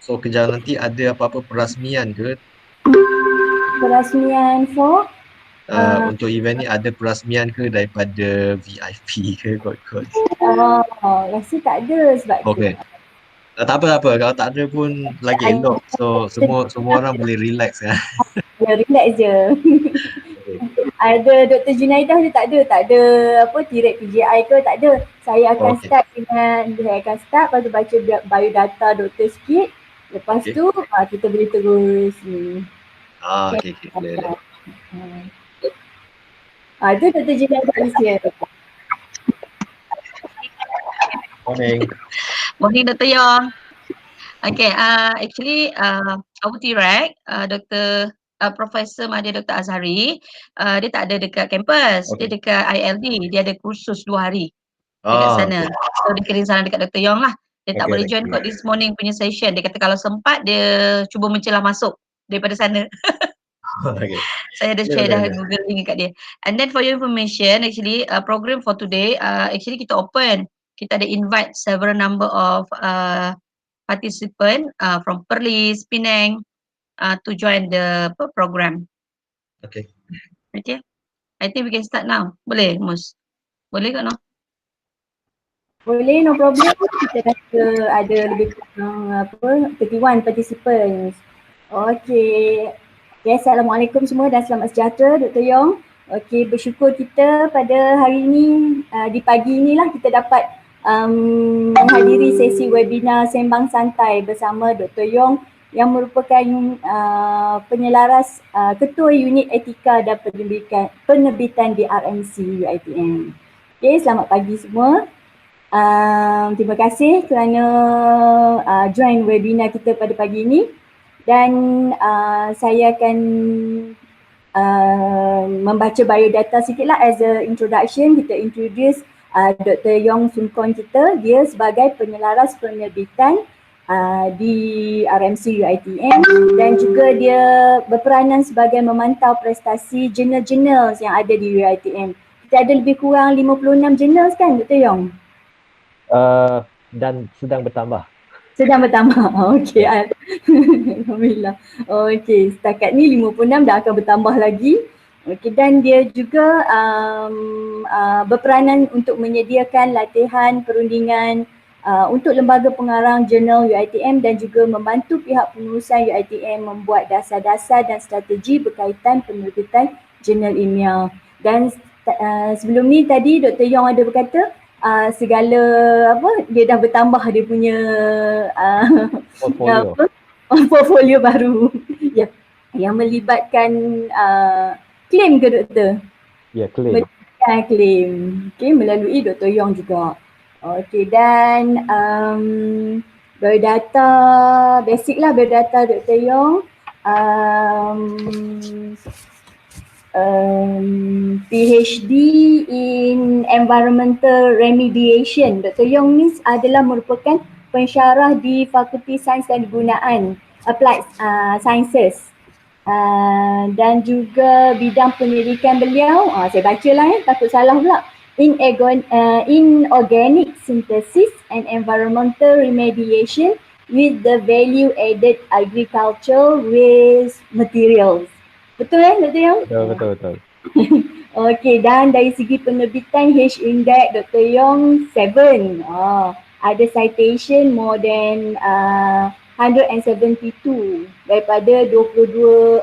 So kejap nanti ada apa-apa perasmian ke Perasmian for untuk event ni, ada perasmian ke daripada VIP ke kot? rasa tak ada sebab tu. Okay. Tak apa, tak apa. Kalau tak ada pun lagi elok. So semua orang boleh relax kan. Ya, relax je. Okay. Ada Dr. Junaidah je tak ada apa direct PJI ke tak ada. Saya akan Okay. start lepas tu baca biodata doktor sikit. Lepas Okay. tu kita boleh terus Okay. Boleh. Itu Dr. Junaidah usia. Morning. Morning, Dr. Yong. Okay, actually our T-Rec, Dr. Profesor Madya Dr. Azhari, dia tak ada dekat kampus, dia dekat ILD, dia ada kursus 2 hari dekat sana. So dia kirim salam dekat Dr. Yong lah. Dia tak boleh join kot this morning punya session. Dia kata kalau sempat dia cuba mencelah masuk daripada sana. Saya ada share dah Google link kat dia. And then for your information, actually program for today, actually kita open. Kita ada invite several number of participant from Perlis, Penang to join the program. Okay. Okay. I think we can start now. Boleh, Mus? Boleh ke no? Boleh, no problem. Kita ada lebih kurang 31 participants. Okay. Okay, Assalamualaikum semua dan selamat sejahtera Dr. Yong. Okay, bersyukur kita pada hari ini, di pagi inilah kita dapat menghadiri sesi webinar Sembang Santai bersama Dr. Yong yang merupakan penyelaras Ketua Unit Etika dan Penerbitan di RMC UiTM. Okay, selamat pagi semua. Terima kasih kerana join webinar kita pada pagi ini dan saya akan membaca biodata sikit lah as a introduction. Kita introduce Dr. Yong Soon Kon kita. Dia sebagai penyelaras penerbitan di RMC UiTM dan juga dia berperanan sebagai memantau prestasi jurnal-jurnal yang ada di UiTM. Kita ada lebih kurang 56 jurnal kan Dr. Yong? Dan sedang bertambah. Sedang bertambah. Okey. Alhamdulillah. Okey, setakat ni 56 dah akan bertambah lagi. Okey, dan dia juga berperanan untuk menyediakan latihan perundingan untuk lembaga pengarang jurnal UiTM dan juga membantu pihak pengurusan UiTM membuat dasar-dasar dan strategi berkaitan penerbitan jurnal ilmiah. Dan sebelum ni tadi Dr. Yong ada berkata segala dia dah bertambah dia punya portfolio baru yang melibatkan claim ke doktor? Ya, claim. Claim. Okay, melalui Dr. Yong juga. Okay, dan biodata basic lah biodata Dr. Yong. PhD in Environmental Remediation. Dr. Yong ni adalah merupakan pensyarah di Fakulti Sains dan Gunaan Applied Sciences dan juga bidang pendidikan beliau, saya baca lah takut salah pula, in Organic Synthesis and Environmental Remediation with the Value Added Agriculture Waste Materials. Betul Dr. Yong? Betul. Okey, dan dari segi penerbitan H-Index Dr. Yong 7. Ada citation more than 172 daripada 22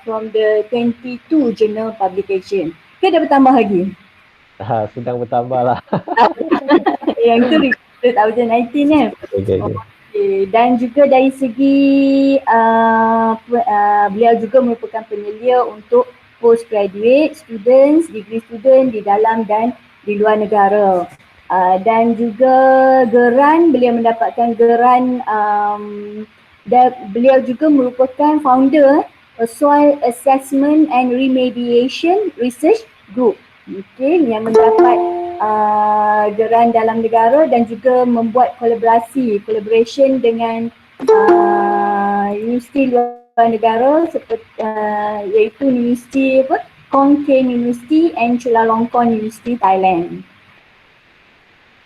from the 22 journal publication. Ke dah bertambah lagi? Sedang bertambah lah. Yang itu 2019 Okay. Dan juga dari segi beliau juga merupakan penyelia untuk postgraduate students, degree student di dalam dan di luar negara. Dan juga geran, beliau mendapatkan geran dan beliau juga merupakan founder Soil Assessment and Remediation Research Group. Okay, yang mendapat geran dalam negara dan juga membuat collaboration dengan universiti luar negara seperti iaitu Universiti Khon Kaen University and Chulalongkorn University Thailand.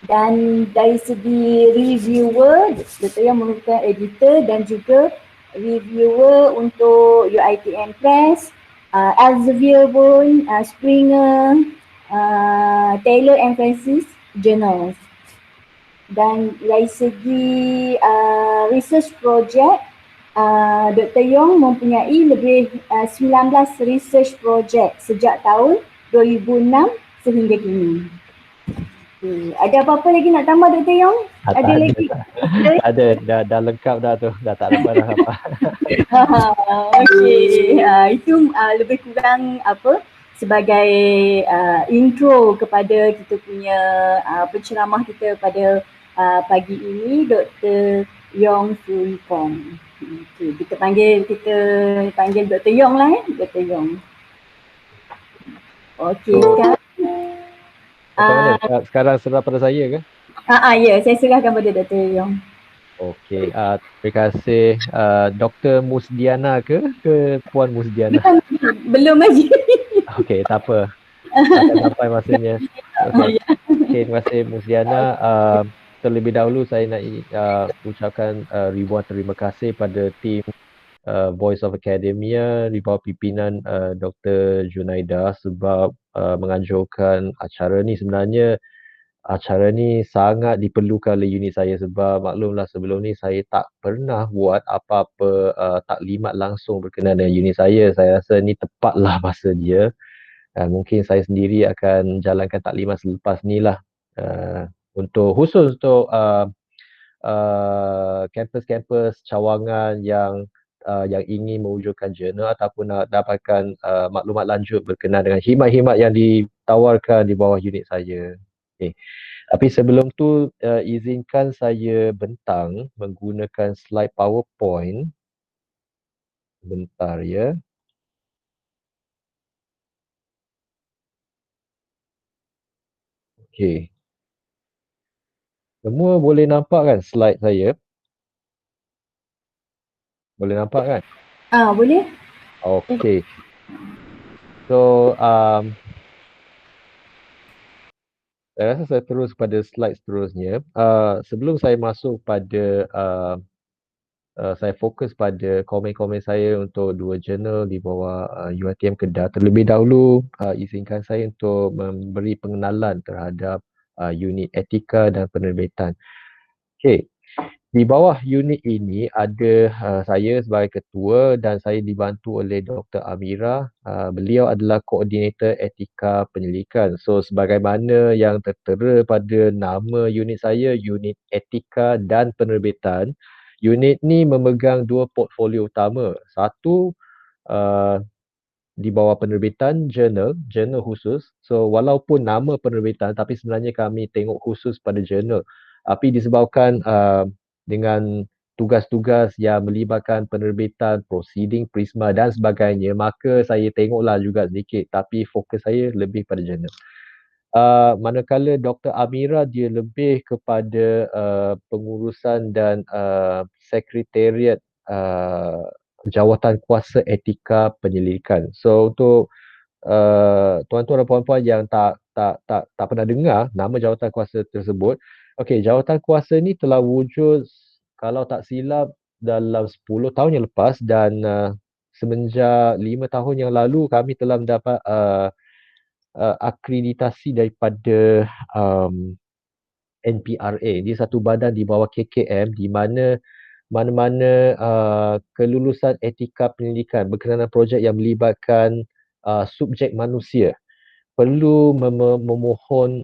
Dan dari segi reviewer, Dr. Yong merupakan editor dan juga reviewer untuk UiTM Press, Elsevier pun, Springer, Taylor and Francis Journals. Dan dari segi research project, Dr. Yong mempunyai lebih 19 research project sejak tahun 2006 sehingga kini. Ada apa-apa lagi nak tambah Dr. Yong? Tak Ada lagi? ada, dah lengkap dah tu. Dah tak ada apa-apa. Okey, itu lebih kurang sebagai intro kepada kita punya penceramah kita pada pagi ini, Dr. Yong Soon Kong. Okay, kita panggil Dr. Yong lah Dr. Yong. Okey, sekarang Macam mana? Sekarang serah pada saya ke? Ya, saya serahkan pada Dr. Yong. Okey, terima kasih. Dr. Musdiana ke Puan Musdiana? Belum lagi. Okey, tak apa. Akan sampai masanya. Okey, terima kasih Musdiana. Terlebih dahulu saya nak ucapkan ribuan terima kasih pada tim Voice of Academia di bawah pimpinan Dr. Junaida sebab menganjurkan acara ni. Sebenarnya acara ni sangat diperlukan oleh unit saya sebab maklumlah sebelum ni saya tak pernah buat apa-apa taklimat langsung berkenaan dengan unit saya. Saya rasa ni tepatlah masa dia. Mungkin saya sendiri akan jalankan taklimat selepas ni lah. Khusus untuk kampus-kampus cawangan yang ingin mewujudkan jurnal ataupun nak dapatkan maklumat lanjut berkenaan dengan khidmat-khidmat yang ditawarkan di bawah unit saya. Okay. Tapi sebelum tu izinkan saya bentang menggunakan slide PowerPoint. Bentar ya. Okey. Semua boleh nampak kan slide saya? Boleh nampak kan? Boleh. Okey. So, saya rasa saya terus pada slide seterusnya. Sebelum saya masuk pada saya fokus pada komen-komen saya untuk dua jurnal di bawah UiTM Kedah. Terlebih dahulu, izinkan saya untuk memberi pengenalan terhadap unit etika dan penerbitan. Okey. Di bawah unit ini ada saya sebagai ketua dan saya dibantu oleh Dr. Amira. Beliau adalah koordinator etika penyelidikan. So sebagaimana yang tertera pada nama unit saya, unit etika dan penerbitan, unit ni memegang dua portfolio utama. Satu di bawah penerbitan jurnal khusus. So walaupun nama penerbitan tapi sebenarnya kami tengok khusus pada jurnal. Tapi disebabkan dengan tugas-tugas yang melibatkan penerbitan, proceeding, prisma dan sebagainya, maka saya tengoklah juga sedikit tapi fokus saya lebih pada jurnal. Manakala Dr. Amira dia lebih kepada pengurusan dan sekretariat jawatan kuasa etika penyelidikan. So untuk tuan-tuan dan puan-puan yang tak pernah dengar nama jawatan kuasa tersebut, okey, jawatan kuasa ni telah wujud kalau tak silap dalam 10 tahun yang lepas dan semenjak 5 tahun yang lalu kami telah mendapat akreditasi daripada NPRA. Dia satu badan di bawah KKM di mana mana-mana kelulusan etika penyelidikan berkenaan projek yang melibatkan subjek manusia perlu memohon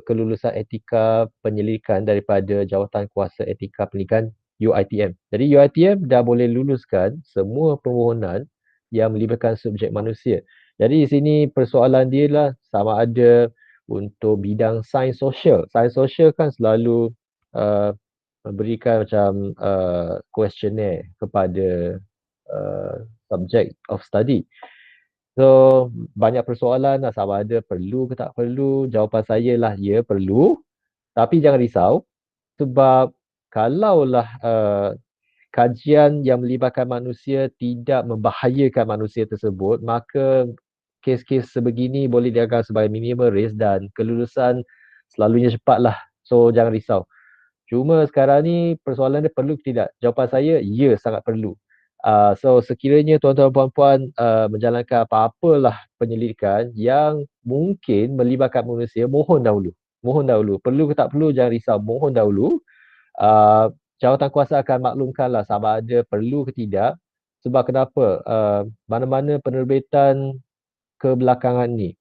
kelulusan etika penyelidikan daripada Jawatan Kuasa Etika Penyelidikan UiTM. Jadi UiTM dah boleh luluskan semua permohonan yang melibatkan subjek manusia. Jadi di sini persoalan dia lah sama ada untuk bidang sains sosial. Sains sosial kan selalu memberikan macam questionnaire kepada subject of study. So banyak persoalan lah sama ada perlu ke tak perlu. Jawapan saya lah ya perlu. Tapi jangan risau sebab kalaulah kajian yang melibatkan manusia tidak membahayakan manusia tersebut, maka kes-kes sebegini boleh dianggap sebagai minimal risk dan kelulusan selalunya cepat lah. So jangan risau. Cuma sekarang ni persoalan dia perlu ke tidak? Jawapan saya, ya, sangat perlu. So sekiranya tuan-tuan puan-puan menjalankan apa-apalah penyelidikan yang mungkin melibatkan manusia, mohon dahulu. Mohon dahulu. Perlu ke tak perlu, jangan risau. Mohon dahulu. Jawatankuasa akan maklumkanlah sama ada perlu ke tidak. Sebab kenapa? Mana-mana penerbitan kebelakangan ni,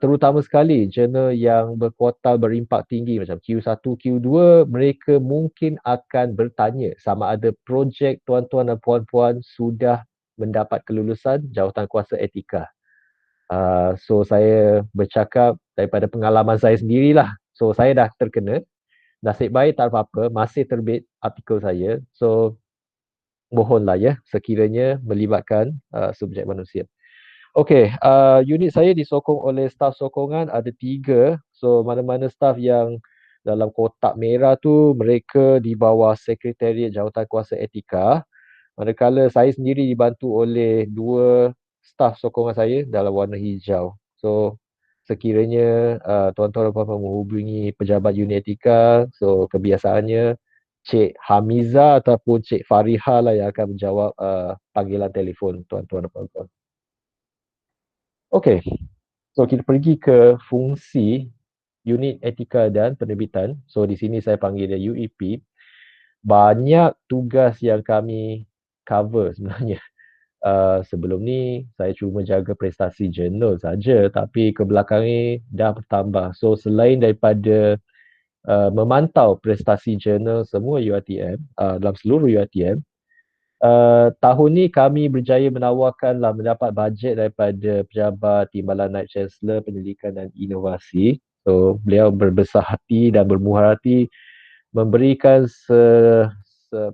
terutama sekali jurnal yang berkuartal berimpak tinggi macam Q1, Q2, mereka mungkin akan bertanya sama ada projek tuan-tuan dan puan-puan sudah mendapat kelulusan jawatankuasa etika. So saya bercakap daripada pengalaman saya sendirilah. So saya dah terkena. Nasib baik tak apa-apa, masih terbit artikel saya. So mohonlah ya sekiranya melibatkan subjek manusia. Okey, unit saya disokong oleh staf sokongan ada 3. So mana-mana staf yang dalam kotak merah tu mereka di bawah Sekretariat Jawatankuasa Etika. Manakala saya sendiri dibantu oleh 2 staf sokongan saya dalam warna hijau. So sekiranya tuan-tuan dan puan-puan menghubungi pejabat unit etika, so kebiasaannya Cik Hamiza ataupun Cik Fariha lah yang akan menjawab panggilan telefon tuan-tuan dan puan-puan. Okey, so kita pergi ke fungsi unit etika dan penerbitan. So di sini saya panggil dia UEP. Banyak tugas yang kami cover sebenarnya. Sebelum ni saya cuma jaga prestasi jurnal saja, tapi kebelakang ni dah bertambah. So selain daripada memantau prestasi jurnal semua UiTM dalam seluruh UiTM, tahun ni kami berjaya menawarkanlah mendapat bajet daripada Pejabat Timbalan Naib Chancellor Pendidikan dan Inovasi. So beliau berbesar hati dan bermurah hati memberikan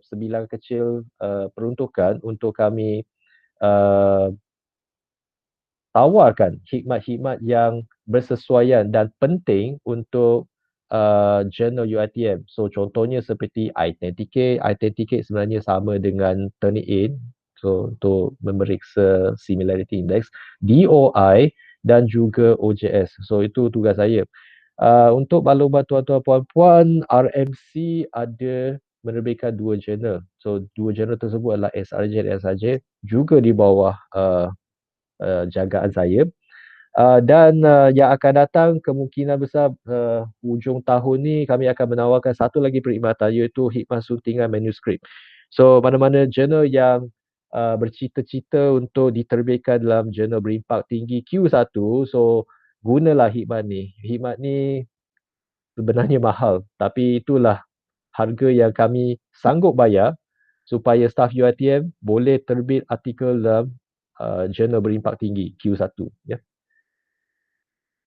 sebilang kecil peruntukan untuk kami tawarkan khidmat-khidmat yang bersesuaian dan penting untuk jurnal UiTM. So contohnya seperti iTankTK. iTankTK sebenarnya sama dengan Turnitin. So untuk memeriksa similarity index, DOI dan juga OJS. So itu tugas saya. Untuk maklumat tuan-tuan puan-puan, RMC ada menerbitkan 2 jurnal. So 2 jurnal tersebut adalah SRJ dan SRJ juga di bawah jagaan saya. Dan yang akan datang kemungkinan besar hujung tahun ni kami akan menawarkan satu lagi perkhidmatan iaitu khidmat suntingan manuskrip. So mana-mana jurnal yang bercita-cita untuk diterbitkan dalam jurnal berimpak tinggi Q1, so gunalah khidmat ni. Khidmat ni sebenarnya mahal, tapi itulah harga yang kami sanggup bayar supaya staf UiTM boleh terbit artikel dalam jurnal berimpak tinggi Q1 ya.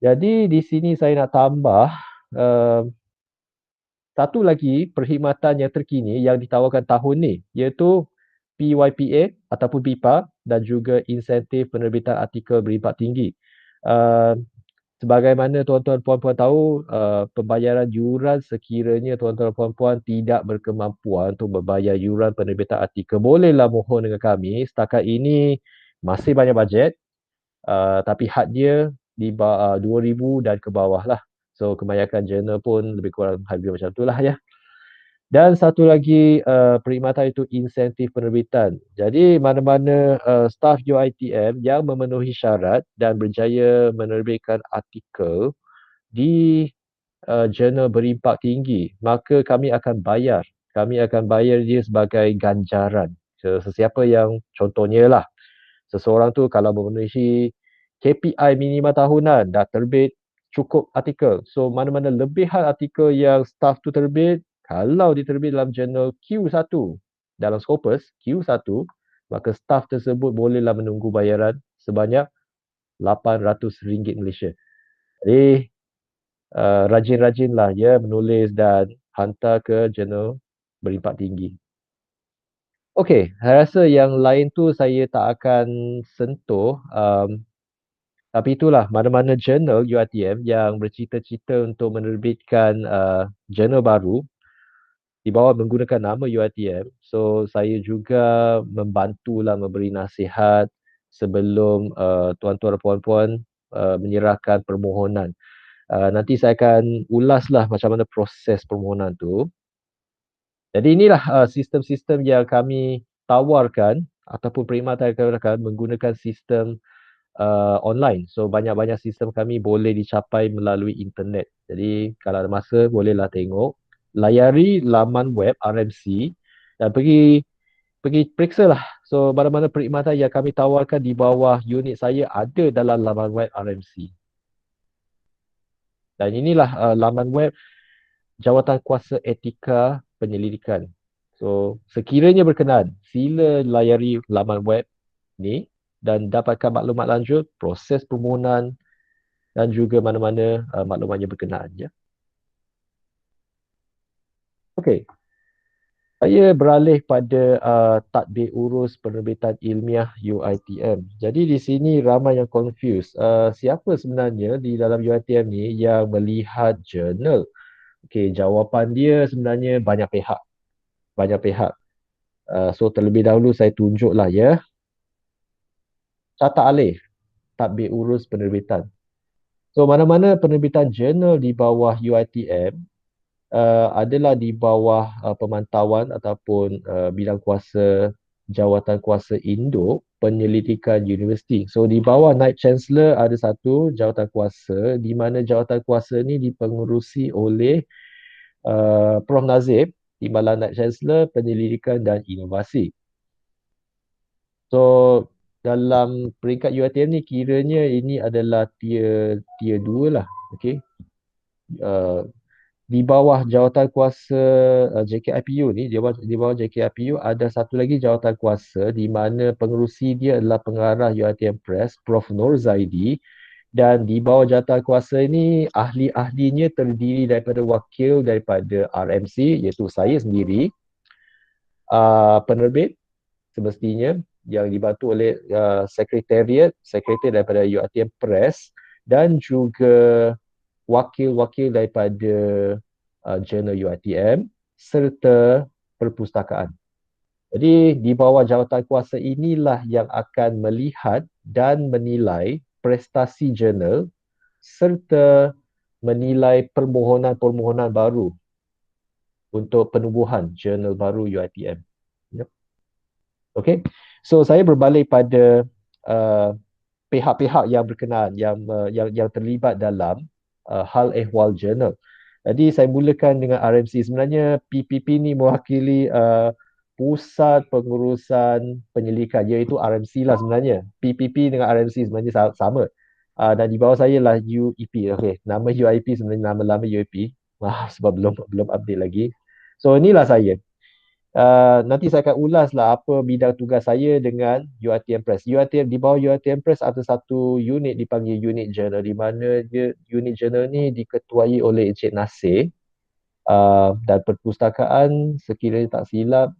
Jadi di sini saya nak tambah satu lagi perkhidmatan yang terkini yang ditawarkan tahun ni iaitu PYPA ataupun PIPA dan juga insentif penerbitan artikel berimpak tinggi. Sebagaimana tuan-tuan puan-puan tahu, pembayaran yuran sekiranya tuan-tuan puan-puan tidak berkemampuan untuk membayar yuran penerbitan artikel, bolehlah mohon dengan kami. Setakat ini masih banyak bajet, tapi had dia di 2,000 dan ke bawah lah. So kebanyakan jurnal pun lebih kurang harga macam tu lah ya. Dan satu lagi perkhidmatan itu insentif penerbitan. Jadi mana-mana staf UiTM yang memenuhi syarat dan berjaya menerbitkan artikel di jurnal berimpak tinggi, maka kami akan bayar. Kami akan bayar dia sebagai ganjaran. Sesiapa yang contohnya lah, seseorang tu kalau memenuhi KPI minima tahunan, dah terbit cukup artikel. So mana-mana lebihan artikel yang staff tu terbit, kalau diterbit dalam jurnal Q1, dalam Scopus Q1, maka staff tersebut bolehlah menunggu bayaran sebanyak RM800 Malaysia. Jadi rajin-rajinlah ya menulis dan hantar ke jurnal berimpak tinggi. Okey, saya rasa yang lain tu saya tak akan sentuh. Tapi itulah mana-mana jurnal UiTM yang bercita-cita untuk menerbitkan jurnal baru di bawah menggunakan nama UiTM. So saya juga membantulah memberi nasihat sebelum tuan-tuan dan puan-puan menyerahkan permohonan. Nanti saya akan ulaslah macam mana proses permohonan tu. Jadi inilah sistem-sistem yang kami tawarkan ataupun perkhidmatan yang kami tawarkan menggunakan sistem online. So banyak-banyak sistem kami boleh dicapai melalui internet. Jadi kalau ada masa bolehlah tengok, layari laman web RMC dan pergi periksa lah. So mana-mana perkhidmatan yang kami tawarkan di bawah unit saya ada dalam laman web RMC. Dan inilah laman web Jawatan Kuasa Etika Penyelidikan. So sekiranya berkenan, sila layari laman web ni dan dapatkan maklumat lanjut, proses permohonan dan juga mana-mana maklumat yang berkenaan. Ya. Okey. Saya beralih pada tadbir urus penerbitan ilmiah UiTM. Jadi di sini ramai yang confused. Siapa sebenarnya di dalam UiTM ni yang melihat jurnal? Okey, jawapan dia sebenarnya banyak pihak. Banyak pihak. So terlebih dahulu saya tunjuklah ya. Catat alih tadbir urus penerbitan. So mana-mana penerbitan jurnal di bawah UiTM adalah di bawah pemantauan ataupun bidang kuasa jawatan kuasa induk penyelidikan universiti. So di bawah Naib Chancellor ada satu jawatan kuasa di mana jawatan kuasa ni dipengurusi oleh Prof Nazib, Timbalan Naib Chancellor Penyelidikan dan Inovasi. So dalam peringkat UiTM ni kiranya ini adalah tier 2 lah. Okey. Di bawah jawatan kuasa JKIPU ni, di bawah JKIPU ada satu lagi jawatan kuasa di mana pengerusi dia adalah pengarah UiTM Press, Prof Nur Zaidi, dan di bawah jawatan kuasa ini ahli-ahlinya terdiri daripada wakil daripada RMC iaitu saya sendiri, penerbit semestinya yang dibantu oleh sekretariat daripada UiTM Press dan juga wakil-wakil daripada jurnal UiTM serta perpustakaan. Jadi di bawah jawatan kuasa inilah yang akan melihat dan menilai prestasi jurnal serta menilai permohonan-permohonan baru untuk penubuhan jurnal baru UiTM. Yep. Okey. So saya berbalik pada pihak-pihak yang berkenaan yang terlibat dalam hal ehwal jurnal. Jadi saya mulakan dengan RMC. Sebenarnya PPP ni mewakili Pusat Pengurusan Penyelidikan iaitu RMC lah sebenarnya. PPP dengan RMC sebenarnya sama. Dan di bawah saya lah UEP. Okey, nama UIP sebenarnya nama lama UEP. Sebab belum update lagi. So inilah saya. Nanti saya akan ulaslah apa bidang tugas saya dengan UiTM Press. Di bawah UiTM Press ada satu unit dipanggil unit journal di mana unit journal ni diketuai oleh Encik Nasir dan perpustakaan sekiranya tak silap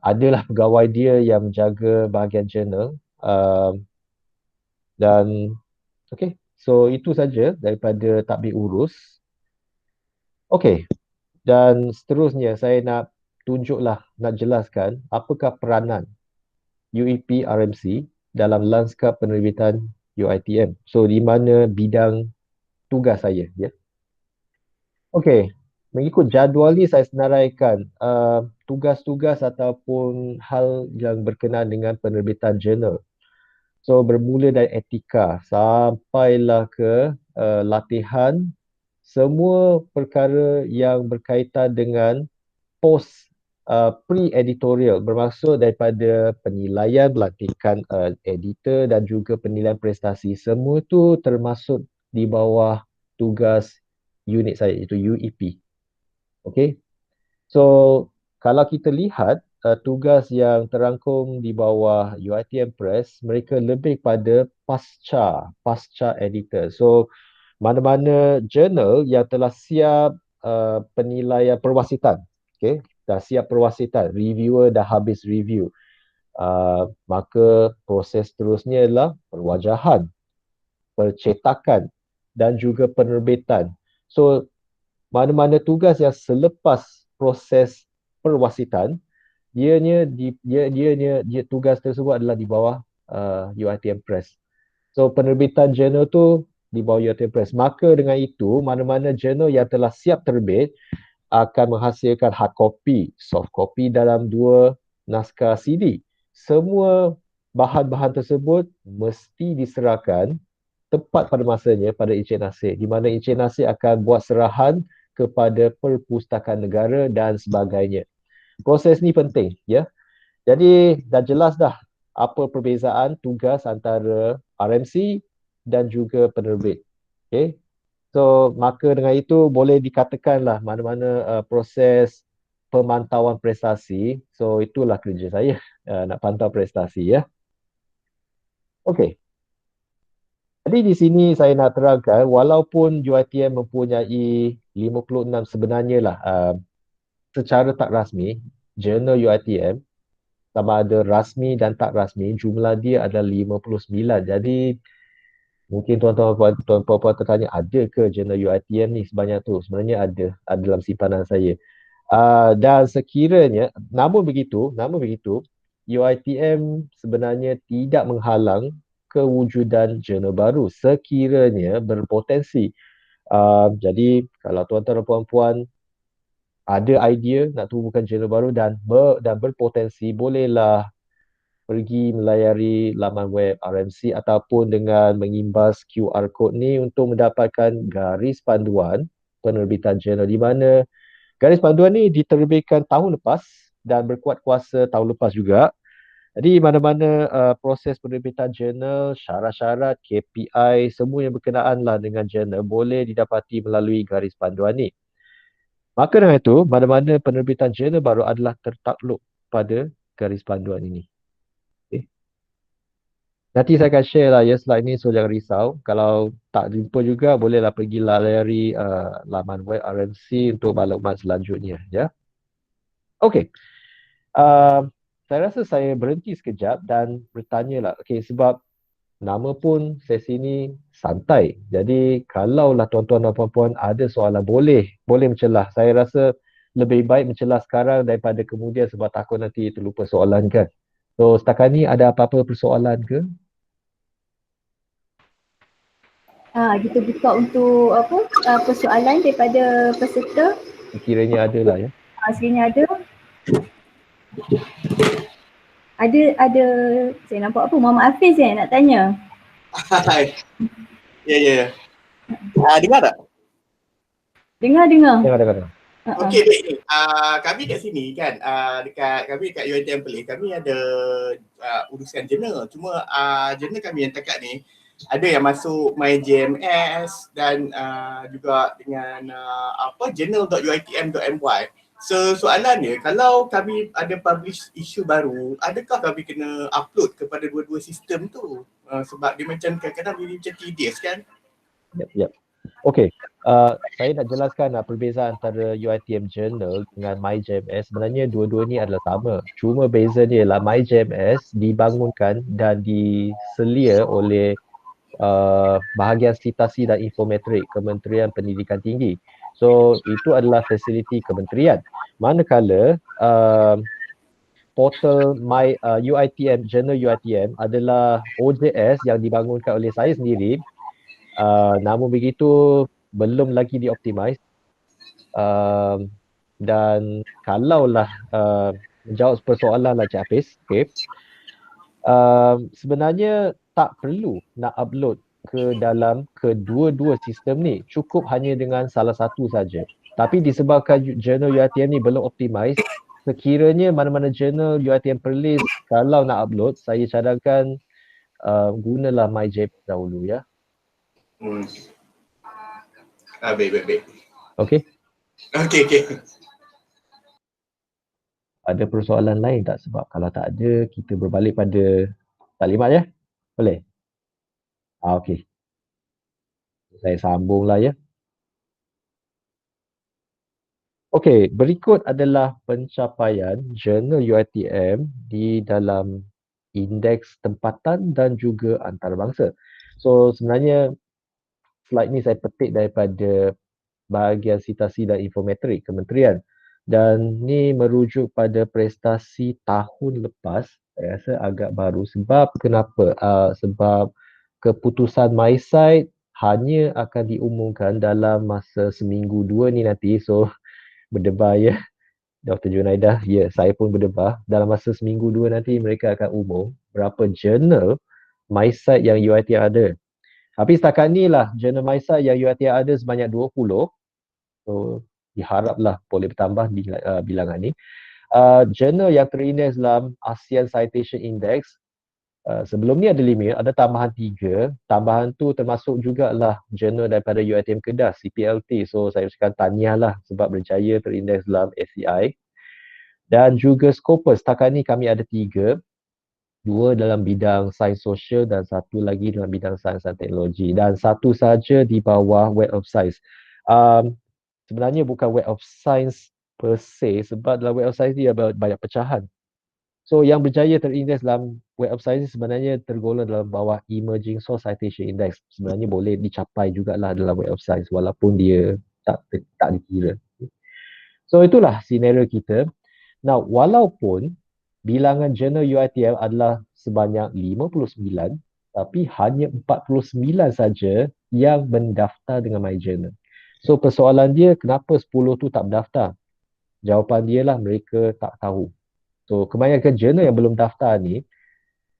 adalah pegawai dia yang menjaga bahagian journal dan okey, so itu saja daripada tadbir urus. Okey. Dan seterusnya saya nak jelaskan apakah peranan UEP RMC dalam lanskap penerbitan UiTM. So di mana bidang tugas saya ya. Okey, mengikut jadual ni saya senaraikan tugas-tugas ataupun hal yang berkenaan dengan penerbitan jurnal. So bermula dari etika sampailah ke latihan, semua perkara yang berkaitan dengan post pre-editorial, bermaksud daripada penilaian, pelantikan editor dan juga penilaian prestasi. Semua tu termasuk di bawah tugas unit saya, iaitu UEP. Okay. So kalau kita lihat tugas yang terangkum di bawah UiTM Press, mereka lebih pada pasca editor. So mana-mana jurnal yang telah siap penilaian perwasitan, okay, dah siap perwasitan, reviewer dah habis review, maka proses terusnya adalah perwajahan, percetakan dan juga penerbitan. So mana-mana tugas yang selepas proses perwasitan, dia tugas tersebut adalah di bawah UiTM Press. So penerbitan jurnal tu di bawah UiTM Press. Maka dengan itu, mana-mana jurnal yang telah siap terbit akan menghasilkan hard copy, soft copy dalam 2 naskah CD. Semua bahan-bahan tersebut mesti diserahkan tepat pada masanya pada Encik Nasir, di mana Encik Nasir akan buat serahan kepada Perpustakaan Negara dan sebagainya. Proses ni penting, ya. Jadi dah jelas dah apa perbezaan tugas antara RMC dan juga penerbit. Okay. So maka dengan itu boleh dikatakanlah mana-mana proses pemantauan prestasi. So itulah kerja saya, nak pantau prestasi, ya. Okey. Jadi di sini saya nak terangkan walaupun UiTM mempunyai 56 sebenarnya lah secara tak rasmi jurnal UiTM, sama ada rasmi dan tak rasmi, jumlah dia adalah 59. Jadi mungkin tuan-tuan dan puan-puan tertanya, ada ke jurnal UiTM ni sebanyak tu? Sebenarnya ada dalam simpanan saya. Dan sekiranya, namun begitu, UiTM sebenarnya tidak menghalang kewujudan jurnal baru sekiranya berpotensi. Jadi kalau tuan-tuan dan puan-puan ada idea nak tubuhkan jurnal baru dan berpotensi, bolehlah pergi melayari laman web RMC ataupun dengan mengimbas QR code ni untuk mendapatkan garis panduan penerbitan jurnal, di mana garis panduan ni diterbitkan tahun lepas dan berkuat kuasa tahun lepas juga. Jadi mana-mana proses penerbitan jurnal, syarat-syarat, KPI, semua yang berkenaan lah dengan jurnal boleh didapati melalui garis panduan ni. Maka dengan itu, mana-mana penerbitan jurnal baru adalah tertakluk pada garis panduan ini. Okay. Nanti saya akan share lah ya slide ni, so jangan risau. Kalau tak jumpa juga, bolehlah pergi layari laman web RMC untuk maklumat selanjutnya, ya. Okey. Saya rasa saya berhenti sekejap dan bertanya lah. Okay, sebab nama pun sesi ni santai. Jadi kalaulah tuan-tuan dan puan-puan ada soalan, boleh mencelah. Saya rasa lebih baik mencelah sekarang daripada kemudian, sebab takut nanti terlupa soalan kan. So setakat ni ada apa-apa persoalan ke? Kita buka untuk persoalan daripada peserta. Sekiranya ada lah ya. Sekiranya ada saya nampak apa, Muhammad Hafiz nak tanya. Hai. Ya. Dengar tak? Dengar. Dengar. Okey, baik ni. Kami kat sini kan, dekat UiTM Perlis, kami ada urusan jurnal. Cuma jurnal kami yang dekat ni ada yang masuk MyJMS dan juga dengan journal.uitm.my. So soalan dia, kalau kami ada publish isu baru, adakah kami kena upload kepada dua-dua sistem tu? Sebab dia macam kadang-kadang dia macam tedious kan? Yep. Okey. Saya nak jelaskan perbezaan antara UiTM Journal dengan MyJMS. Sebenarnya dua-dua ni adalah sama. Cuma bezanya ialah MyJMS dibangunkan dan diselia oleh bahagian citasi dan infometrik Kementerian Pendidikan Tinggi. So itu adalah fasiliti kementerian. Manakala portal UiTM, Journal UiTM adalah OJS yang dibangunkan oleh saya sendiri. Namun begitu belum lagi dioptimize. Dan kalaulah menjawab persoalan lah Cik Hafiz, okay. Sebenarnya tak perlu nak upload ke dalam kedua-dua sistem ni, cukup hanya dengan salah satu saja. Tapi disebabkan jurnal UiTM ni belum optimize, sekiranya mana-mana jurnal UiTM Perlis kalau nak upload, saya cadangkan gunalah MyJMS dahulu ya. Baik. Okey. Okey. Ada persoalan lain tak? Sebab kalau tak ada, kita berbalik pada taklimat ya. Boleh? Okey. Saya sambunglah ya. Okey, berikut adalah pencapaian jurnal UiTM di dalam indeks tempatan dan juga antarabangsa. So sebenarnya slide ni saya petik daripada bahagian citasi dan infometrik kementerian, dan ni merujuk pada prestasi tahun lepas. Saya rasa agak baru. Sebab kenapa? Sebab keputusan MySite hanya akan diumumkan dalam masa seminggu 2 ni nanti. So berdebar ya Dr. Junaidah, ya saya pun berdebar. Dalam masa seminggu 2 nanti mereka akan umum berapa jurnal MySite yang UiTM ada. Tapi setakat ni lah jurnal MySite yang UiTM ada sebanyak 20. So diharaplah boleh bertambah bilangan ni. Jurnal yang terindeks dalam ASEAN Citation Index, sebelum ni ada 5, ada tambahan 3. Tambahan tu termasuk jugalah jurnal daripada UiTM Kedah, CPLT. So saya ucapkan tahniah lah sebab berjaya terindeks dalam ACI. Dan juga Scopus, setakat ni kami ada 3. 2 dalam bidang sains sosial dan 1 lagi dalam bidang sains dan teknologi. Dan 1 saja di bawah Web of Science. Sebenarnya bukan Web of Science per se, sebab dalam Web of Science dia banyak pecahan. So yang berjaya terindeks dalam Web of Science sebenarnya tergolong dalam bawah Emerging Source Citation Index. Sebenarnya boleh dicapai jugalah dalam Web of Science walaupun dia tak dikira. So itulah scenario kita. Now, walaupun bilangan jurnal UiTM adalah sebanyak 59, tapi hanya 49 saja yang mendaftar dengan MyJournal. So persoalan dia, kenapa 10 tu tak berdaftar? Jawapan dia lah, mereka tak tahu. So kebanyakan jurnal yang belum daftar ni,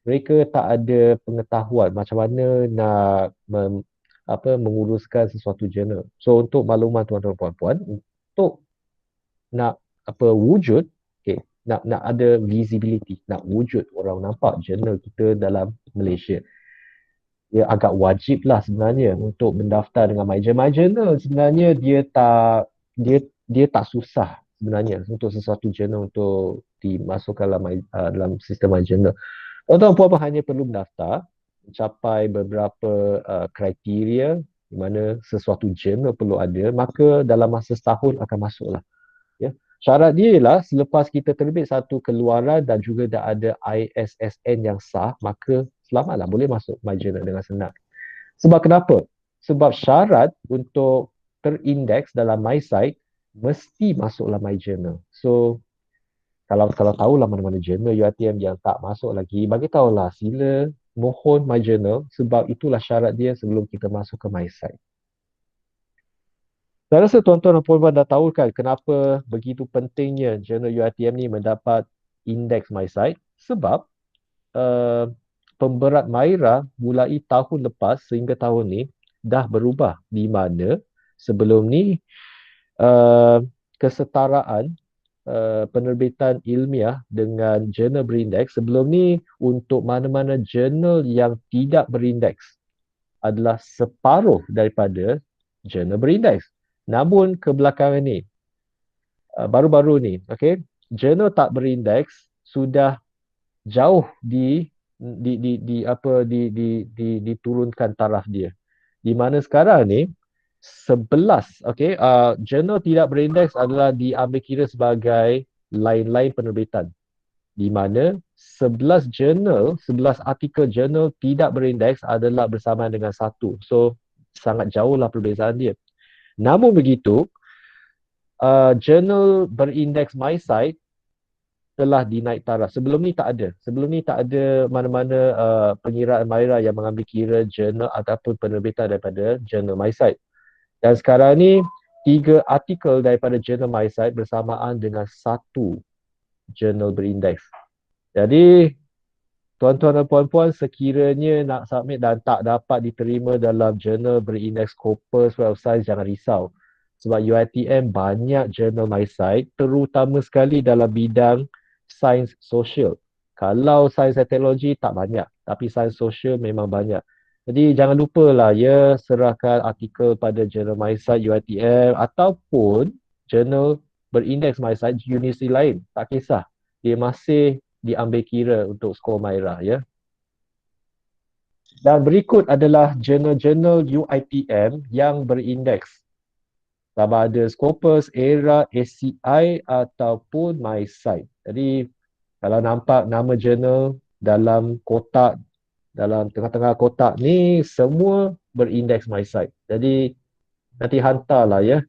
mereka tak ada pengetahuan macam mana nak menguruskan sesuatu jurnal. So untuk makluman tuan-tuan puan-puan, untuk nak wujud, nak ada visibility, nak wujud orang nampak jurnal kita dalam Malaysia, dia agak wajib lah sebenarnya untuk mendaftar dengan MyJournal. MyJournal sebenarnya dia tak susah sebenarnya untuk sesuatu jurnal untuk dimasukkan dalam sistem MyJournal. Tuan-tuan puan hanya perlu mendaftar, mencapai beberapa kriteria di mana sesuatu jurnal perlu ada, maka dalam masa setahun akan masuklah. Ya. Syarat dia ialah selepas kita terbit satu keluaran dan juga dah ada ISSN yang sah, maka selamatlah boleh masuk MyJournal dengan senang. Sebab kenapa? Sebab syarat untuk terindeks dalam MySite mesti masuklah MyJournal. So kalau tahulah mana-mana jurnal UiTM yang tak masuk lagi, bagi tahulah, sila mohon MyJournal sebab itulah syarat dia sebelum kita masuk ke MySite. Saya rasa tuan-tuan dan puan-puan dah tahu kan kenapa begitu pentingnya jurnal UiTM ni mendapat indeks MySite. Sebab pemberat MyRA mulai tahun lepas sehingga tahun ni dah berubah, di mana sebelum ni kesetaraan penerbitan ilmiah dengan jurnal berindeks sebelum ni untuk mana-mana jurnal yang tidak berindeks adalah separuh daripada jurnal berindeks. Namun kebelakangan ni, baru-baru ni, jurnal tak berindeks sudah jauh diturunkan taraf dia. Di mana sekarang ni 11, jurnal tidak berindeks adalah diambil kira sebagai lain-lain penerbitan. Di mana 11 artikel jurnal tidak berindeks adalah bersamaan dengan 1. So sangat jauhlah perbezaan dia. Namun begitu, jurnal berindeks MySite telah dinaik taraf. Sebelum ni tak ada. Sebelum ni tak ada mana-mana pengiraan MyRA yang mengambil kira jurnal ataupun penerbitan daripada jurnal MySite. Dan sekarang ni 3 artikel daripada jurnal MySite bersamaan dengan 1 jurnal berindeks. Jadi tuan-tuan dan puan-puan, sekiranya nak submit dan tak dapat diterima dalam jurnal berindeks Scopus, Web of Science, jangan risau. Sebab UiTM banyak jurnal MySite, terutama sekali dalam bidang sains sosial. Kalau sains dan teknologi tak banyak, tapi sains sosial memang banyak. Jadi jangan lupalah ya, serahkan artikel pada jurnal MySite UiTM ataupun jurnal berindeks MySite universiti lain. Tak kisah, dia masih diambil kira untuk skor MyRA ya. Dan berikut adalah jurnal-jurnal UiTM yang berindeks. Sama ada Scopus, ERA, ACI ataupun MySite. Jadi kalau nampak nama jurnal dalam kotak, dalam tengah-tengah kotak ni, semua berindeks MySite. Jadi nanti hantarlah ya.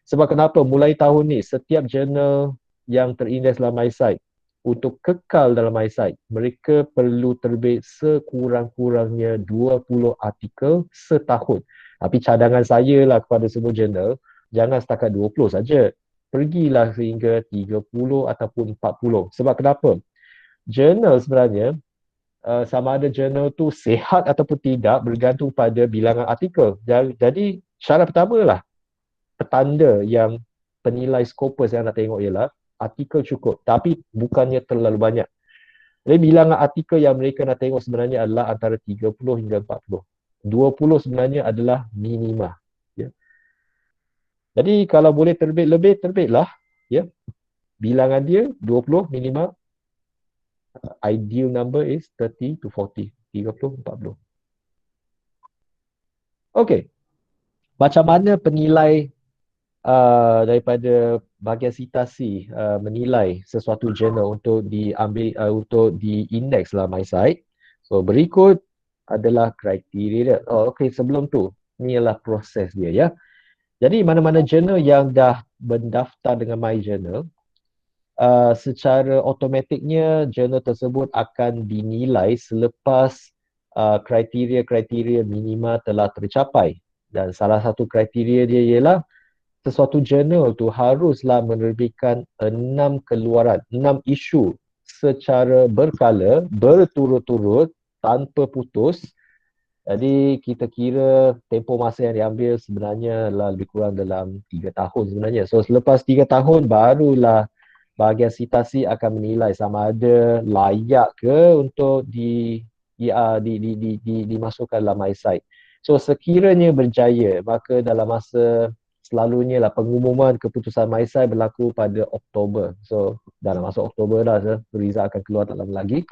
Sebab kenapa? Mulai tahun ni setiap jurnal yang terindeks dalam MySite untuk kekal dalam eyesight, mereka perlu terbit sekurang-kurangnya 20 artikel setahun. Tapi cadangan saya lah kepada semua jurnal, jangan setakat 20 saja. Pergilah sehingga 30 ataupun 40. Sebab kenapa? Jurnal sebenarnya, sama ada jurnal tu sihat ataupun tidak bergantung pada bilangan artikel. Jadi syarat pertama lah, petanda yang penilai Scopus yang nak tengok ialah artikel cukup, tapi bukannya terlalu banyak. Jadi bilangan artikel yang mereka nak tengok sebenarnya adalah antara 30 hingga 40. 20 sebenarnya adalah minima. Ya. Jadi kalau boleh terbit lebih, terbitlah. Ya. Bilangan dia 20 minima. Ideal number is 30 to 40. 30, 40. Okey. Macam mana penilai daripada bahagian citasi menilai sesuatu jurnal untuk diambil untuk diindeks dalam eyesight. So berikut adalah kriteria dia. Okey, sebelum tu ni adalah proses dia ya. Jadi mana-mana jurnal yang dah mendaftar dengan My Journal, secara automatiknya jurnal tersebut akan dinilai selepas kriteria-kriteria minima telah tercapai. Dan salah satu kriteria dia ialah sesuatu jurnal tu haruslah menerbitkan 6 keluaran, 6 isu secara berkala, berturut-turut, tanpa putus. Jadi kita kira tempoh masa yang diambil sebenarnya lebih kurang dalam 3 tahun sebenarnya. So selepas 3 tahun barulah bahagian citasi akan menilai sama ada layak ke untuk dimasukkan dalam eyesight. So sekiranya berjaya, maka dalam masa selalunya lah pengumuman keputusan MySight berlaku pada Oktober. So dalam masuk Oktober dah, result akan keluar tak lama lagi.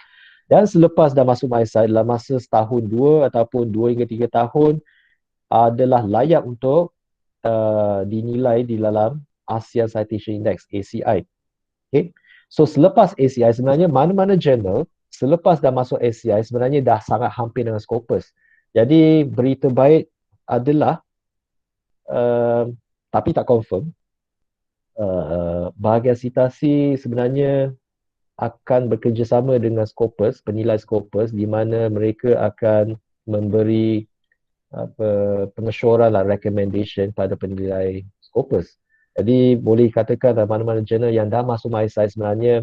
Dan selepas dah masuk MySight, dalam masa setahun, 2 ataupun 2 hingga 3 tahun adalah layak untuk dinilai di dalam ASEAN Citation Index, ACI. Okay. So selepas ACI sebenarnya mana-mana jurnal selepas dah masuk ACI sebenarnya dah sangat hampir dengan Scopus. Jadi berita baik adalah tapi tak confirm, bahagian citasi sebenarnya akan bekerjasama dengan Scopus, penilai Scopus, di mana mereka akan memberi pengesyoran lah, recommendation pada penilai Scopus. Jadi boleh katakan mana-mana jurnal yang dah masuk MySight sebenarnya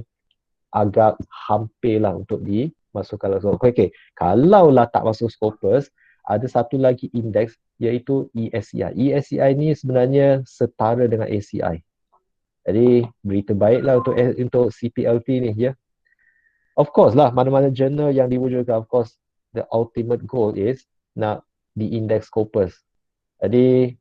agak hampir lah untuk dimasukkan. Okay. Kalau lah tak masuk Scopus, ada satu lagi indeks iaitu ESCI. ESCI ni sebenarnya setara dengan ACI. Jadi berita baiklah untuk CPLT ni ya. Of course lah, mana-mana jurnal yang diwujudkan, of course the ultimate goal is nak diindeks Scopus. Jadi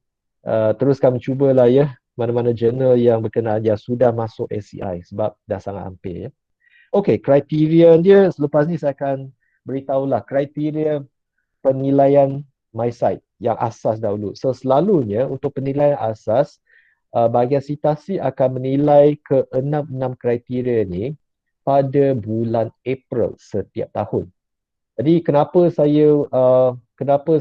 teruskan mencubalah ya, mana-mana jurnal yang berkenaan yang sudah masuk ACI sebab dah sangat hampir ya. Okey, kriteria dia selepas ni saya akan beritahulah kriteria penilaian MySight yang asas dahulu. So selalunya untuk penilaian asas, bahagian citasi akan menilai ke-6 kriteria ni pada bulan April setiap tahun. Jadi kenapa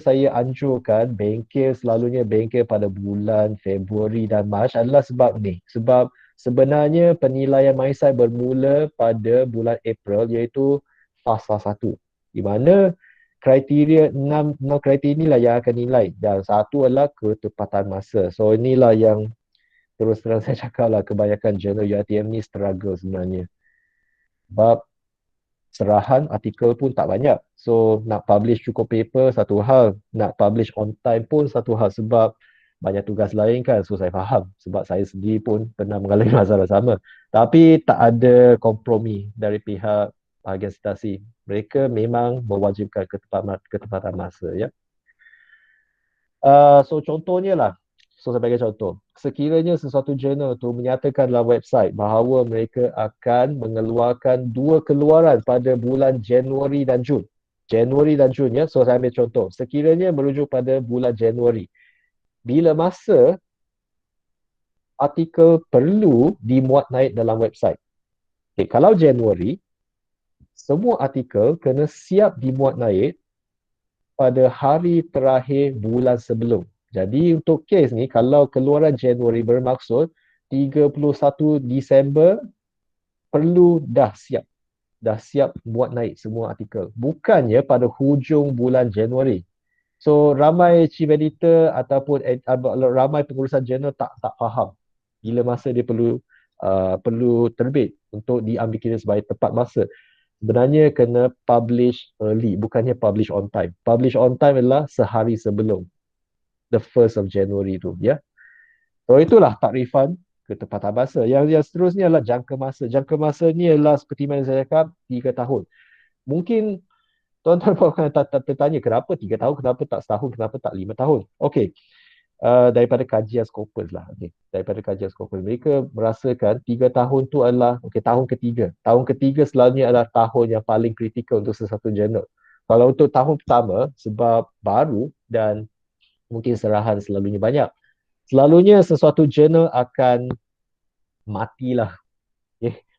saya anjurkan bengkel selalunya bengkel pada bulan Februari dan Mac adalah sebab ni. Sebab sebenarnya penilaian MySight bermula pada bulan April iaitu fasa 1. Di mana kriteria 6 kriteria inilah yang akan nilai dan satu adalah ketepatan masa. So inilah yang terus terang saya cakap lah, kebanyakan jurnal UiTM ni struggle sebenarnya. Sebab serahan artikel pun tak banyak. So nak publish cukup paper satu hal, nak publish on time pun satu hal sebab banyak tugas lain kan. So saya faham sebab saya sendiri pun pernah mengalami masalah sama. Tapi tak ada kompromi dari pihak bahagian citasi. Mereka memang mewajibkan ketepatan masa ya. So contohnya lah, so saya bagi contoh. Sekiranya sesuatu jurnal tu menyatakan dalam website bahawa mereka akan mengeluarkan 2 keluaran pada bulan Januari dan Jun. Januari dan Jun ya. So saya ambil contoh. Sekiranya merujuk pada bulan Januari. Bila masa artikel perlu dimuat naik dalam website. Okay, kalau Januari, semua artikel kena siap dimuat naik pada hari terakhir bulan sebelum. Jadi untuk kes ni, kalau keluaran Januari bermaksud 31 Disember perlu dah siap buat naik semua artikel. Bukannya pada hujung bulan Januari. So ramai chief editor ataupun ramai pengurusan jurnal tak faham bila masa dia perlu terbit untuk diambil kira sebagai tepat masa. Sebenarnya kena publish early, bukannya publish on time. Publish on time adalah sehari sebelum the 1st of January tu, ya. So itulah takrifan ketepatan masa. Yang seterusnya adalah jangka masa. Jangka masa ni adalah seperti mana saya cakap, 3 tahun. Mungkin tuan-tuan akan tertanya kenapa 3 tahun, kenapa tak setahun, kenapa tak 5 tahun. Okey. Daripada kajian Scopus lah. Okay. Daripada kajian Scopus. Mereka merasakan 3 tahun tu adalah tahun ketiga. Tahun ketiga selalunya adalah tahun yang paling kritikal untuk sesuatu jurnal. Kalau untuk tahun pertama, sebab baru dan mungkin serahan selalunya banyak. Selalunya sesuatu jurnal akan matilah.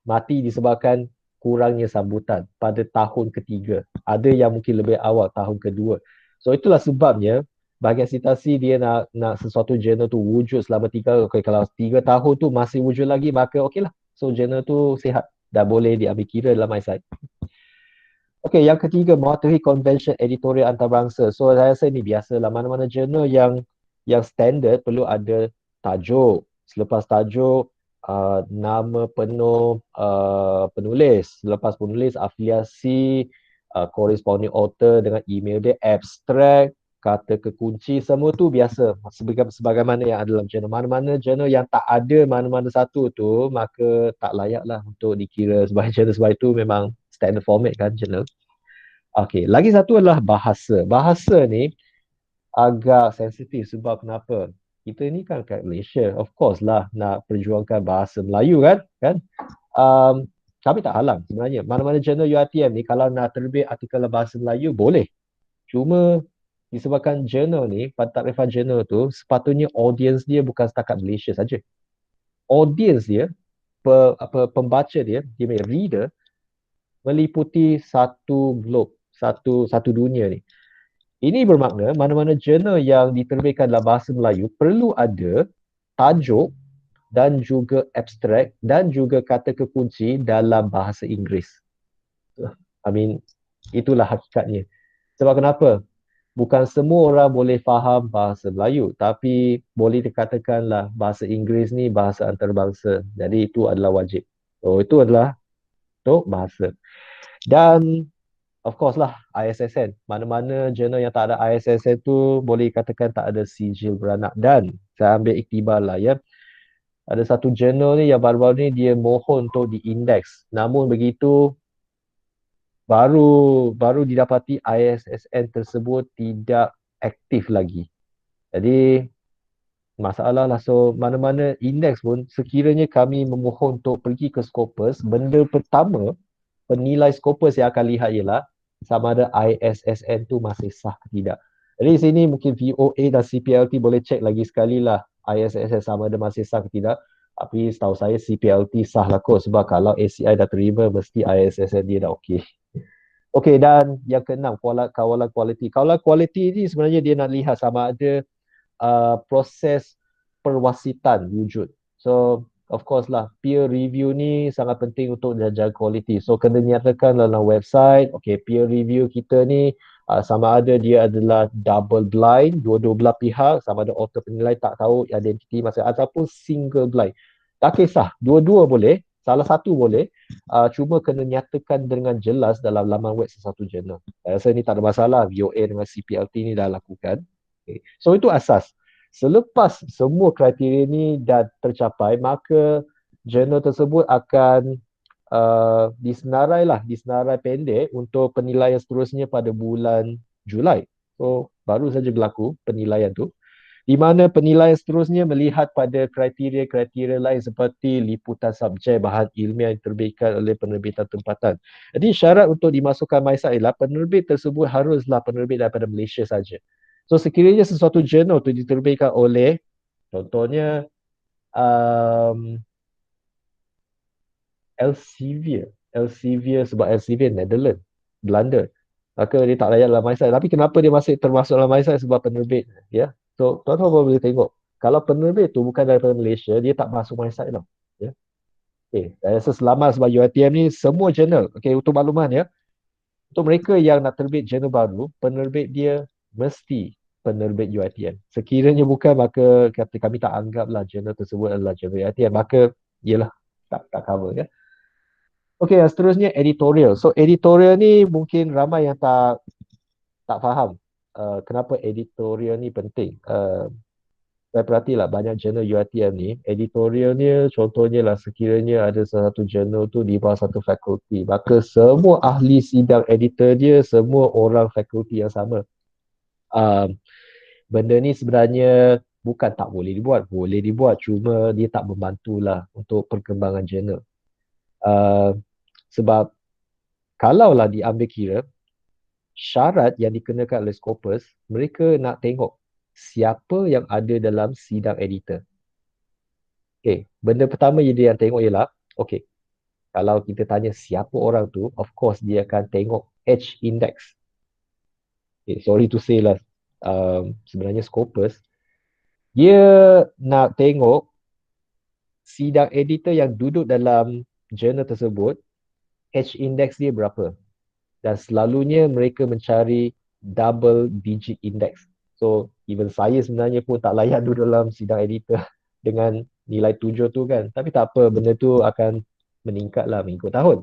Mati disebabkan kurangnya sambutan pada tahun ketiga. Ada yang mungkin lebih awal tahun kedua. So itulah sebabnya bahagian citasi dia nak sesuatu jurnal tu wujud selama 3 kalau 3 tahun tu masih wujud lagi, maka okeylah. So jurnal tu sihat dah boleh diambil kira dalam eyesight. Okey, yang ketiga, mematuhi convention editorial antarabangsa. So saya rasa ni biasalah, mana-mana jurnal yang standard perlu ada tajuk. Selepas tajuk, nama penuh penulis. Selepas penulis, afiliasi, corresponding author dengan email dia, abstract, kata kekunci, semua tu biasa sebagaimana yang ada dalam jurnal. Mana-mana jurnal yang tak ada mana-mana satu tu, maka tak layaklah untuk dikira sebagai jurnal, sebab itu memang standard format kan jurnal. Okey, lagi satu adalah bahasa. Bahasa ni agak sensitif sebab kenapa? Kita ni kan kat Malaysia, of course lah nak perjuangkan bahasa Melayu kan? Kami tak halang sebenarnya. Mana-mana jurnal UiTM ni kalau nak terbit artikel bahasa Melayu boleh. Cuma disebabkan jurnal ni, pada takrifan jurnal tu, sepatutnya audience dia bukan setakat Malaysia saja. Audience dia, pembaca dia punya reader, meliputi satu globe, satu dunia ni. Ini bermakna mana-mana jurnal yang diterbitkan dalam bahasa Melayu perlu ada tajuk dan juga abstrak dan juga kata kekunci dalam bahasa Inggeris. Itulah hakikatnya. Sebab kenapa? Bukan semua orang boleh faham bahasa Melayu, tapi boleh dikatakanlah bahasa Inggeris ni bahasa antarabangsa. Jadi itu adalah wajib. So itu adalah untuk bahasa. Dan of course lah ISSN. Mana-mana jurnal yang tak ada ISSN tu boleh katakan tak ada sijil beranak. Dan saya ambil iktibar lah ya. Ada satu jurnal ni yang baru-baru ni dia mohon untuk diindeks. Namun begitu baru didapati ISSN tersebut tidak aktif lagi. Jadi masalah lah. So mana-mana indeks pun sekiranya kami memohon untuk pergi ke Scopus, benda pertama penilai Scopus yang akan lihat ialah sama ada ISSN tu masih sah ke tidak. Jadi sini mungkin VOA dan CPLT boleh cek lagi sekali lah ISSN sama ada masih sah ke tidak. Tapi setahu saya CPLT sah lah kot, sebab kalau ACI dah terima mesti ISSN dia dah okey. Okey, dan yang keenam, kawalan kualiti. Kawalan kualiti ni sebenarnya dia nak lihat sama ada proses perwasitan wujud. So of course lah, peer review ni sangat penting untuk jaga kualiti. So kena nyatakan dalam website, okay, peer review kita ni sama ada dia adalah double blind, dua-dua belah pihak, sama ada author penilai tak tahu identiti masa, ataupun single blind. Tak kisah, dua-dua boleh, salah satu boleh, cuma kena nyatakan dengan jelas dalam laman web sesuatu jurnal. Saya rasa ni tak ada masalah, VOA dengan CPLT ni dah lakukan. Okay. So itu asas. Selepas semua kriteria ni dah tercapai, maka jurnal tersebut akan disenarai pendek untuk penilaian seterusnya pada bulan Julai. So baru saja berlaku penilaian tu, di mana penilaian seterusnya melihat pada kriteria-kriteria lain seperti liputan subjek, bahan ilmiah yang diterbitkan oleh penerbitan tempatan. Jadi syarat untuk dimasukkan MySite ialah penerbit tersebut haruslah penerbit daripada Malaysia saja. So sekiranya sesuatu jurnal tu diterbitkan oleh, contohnya Elsevier sebab Elsevier Netherlands, Belanda, maka dia tak layak dalam MySite. Tapi kenapa dia masih termasuk dalam MySite? Sebab penerbit, ya. So tuan-tuan boleh tengok, kalau penerbit tu bukan daripada Malaysia, dia tak masuk MySite tau, ya. Saya rasa selama sebab UiTM ni semua jurnal, untuk makluman ya, untuk mereka yang nak terbit jurnal baru, penerbit dia mesti penerbit UiTM. Sekiranya bukan, maka kami tak anggaplah jurnal tersebut adalah jurnal UiTM, maka ialah tak cover ya. Yang seterusnya editorial. So editorial ni mungkin ramai yang tak faham kenapa editorial ni penting. Saya perhatilah banyak jurnal UiTM ni, editorialnya contohnya lah sekiranya ada satu jurnal tu di bawah satu fakulti, maka semua ahli sidang editor dia semua orang fakulti yang sama. Benda ni sebenarnya bukan tak boleh dibuat, cuma dia tak membantulah untuk perkembangan jurnal. Sebab kalaulah diambil kira, syarat yang dikenakan oleh Scopus, mereka nak tengok siapa yang ada dalam sidang editor. Benda pertama dia yang tengok ialah, kalau kita tanya siapa orang tu, of course dia akan tengok H index. Sorry to say lah, sebenarnya Scopus, dia nak tengok sidang editor yang duduk dalam jurnal tersebut, H index dia berapa. Dan selalunya mereka mencari double digit index. So even saya sebenarnya pun tak layak duduk dalam sidang editor dengan nilai 7 tu kan. Tapi tak apa, benda tu akan meningkat lah mengikut tahun.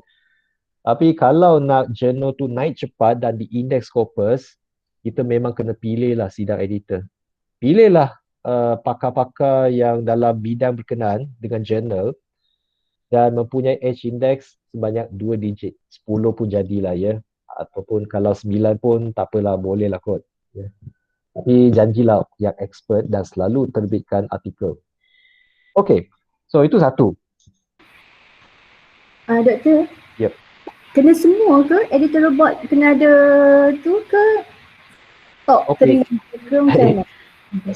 Tapi kalau nak jurnal tu naik cepat dan di index Scopus, kita memang kena pilih lah sidang editor. Pilihlah pakar-pakar yang dalam bidang berkenaan dengan jurnal dan mempunyai H index sebanyak 2 digit. 10 pun jadilah ya. Ataupun kalau 9 pun tak apalah, boleh lah kot. Ya. Tapi janjilah yang expert dan selalu terbitkan artikel. So itu satu. Doktor? Yep. Kena semua ke? Editor report kena ada tu ke? Terima ke macam mana?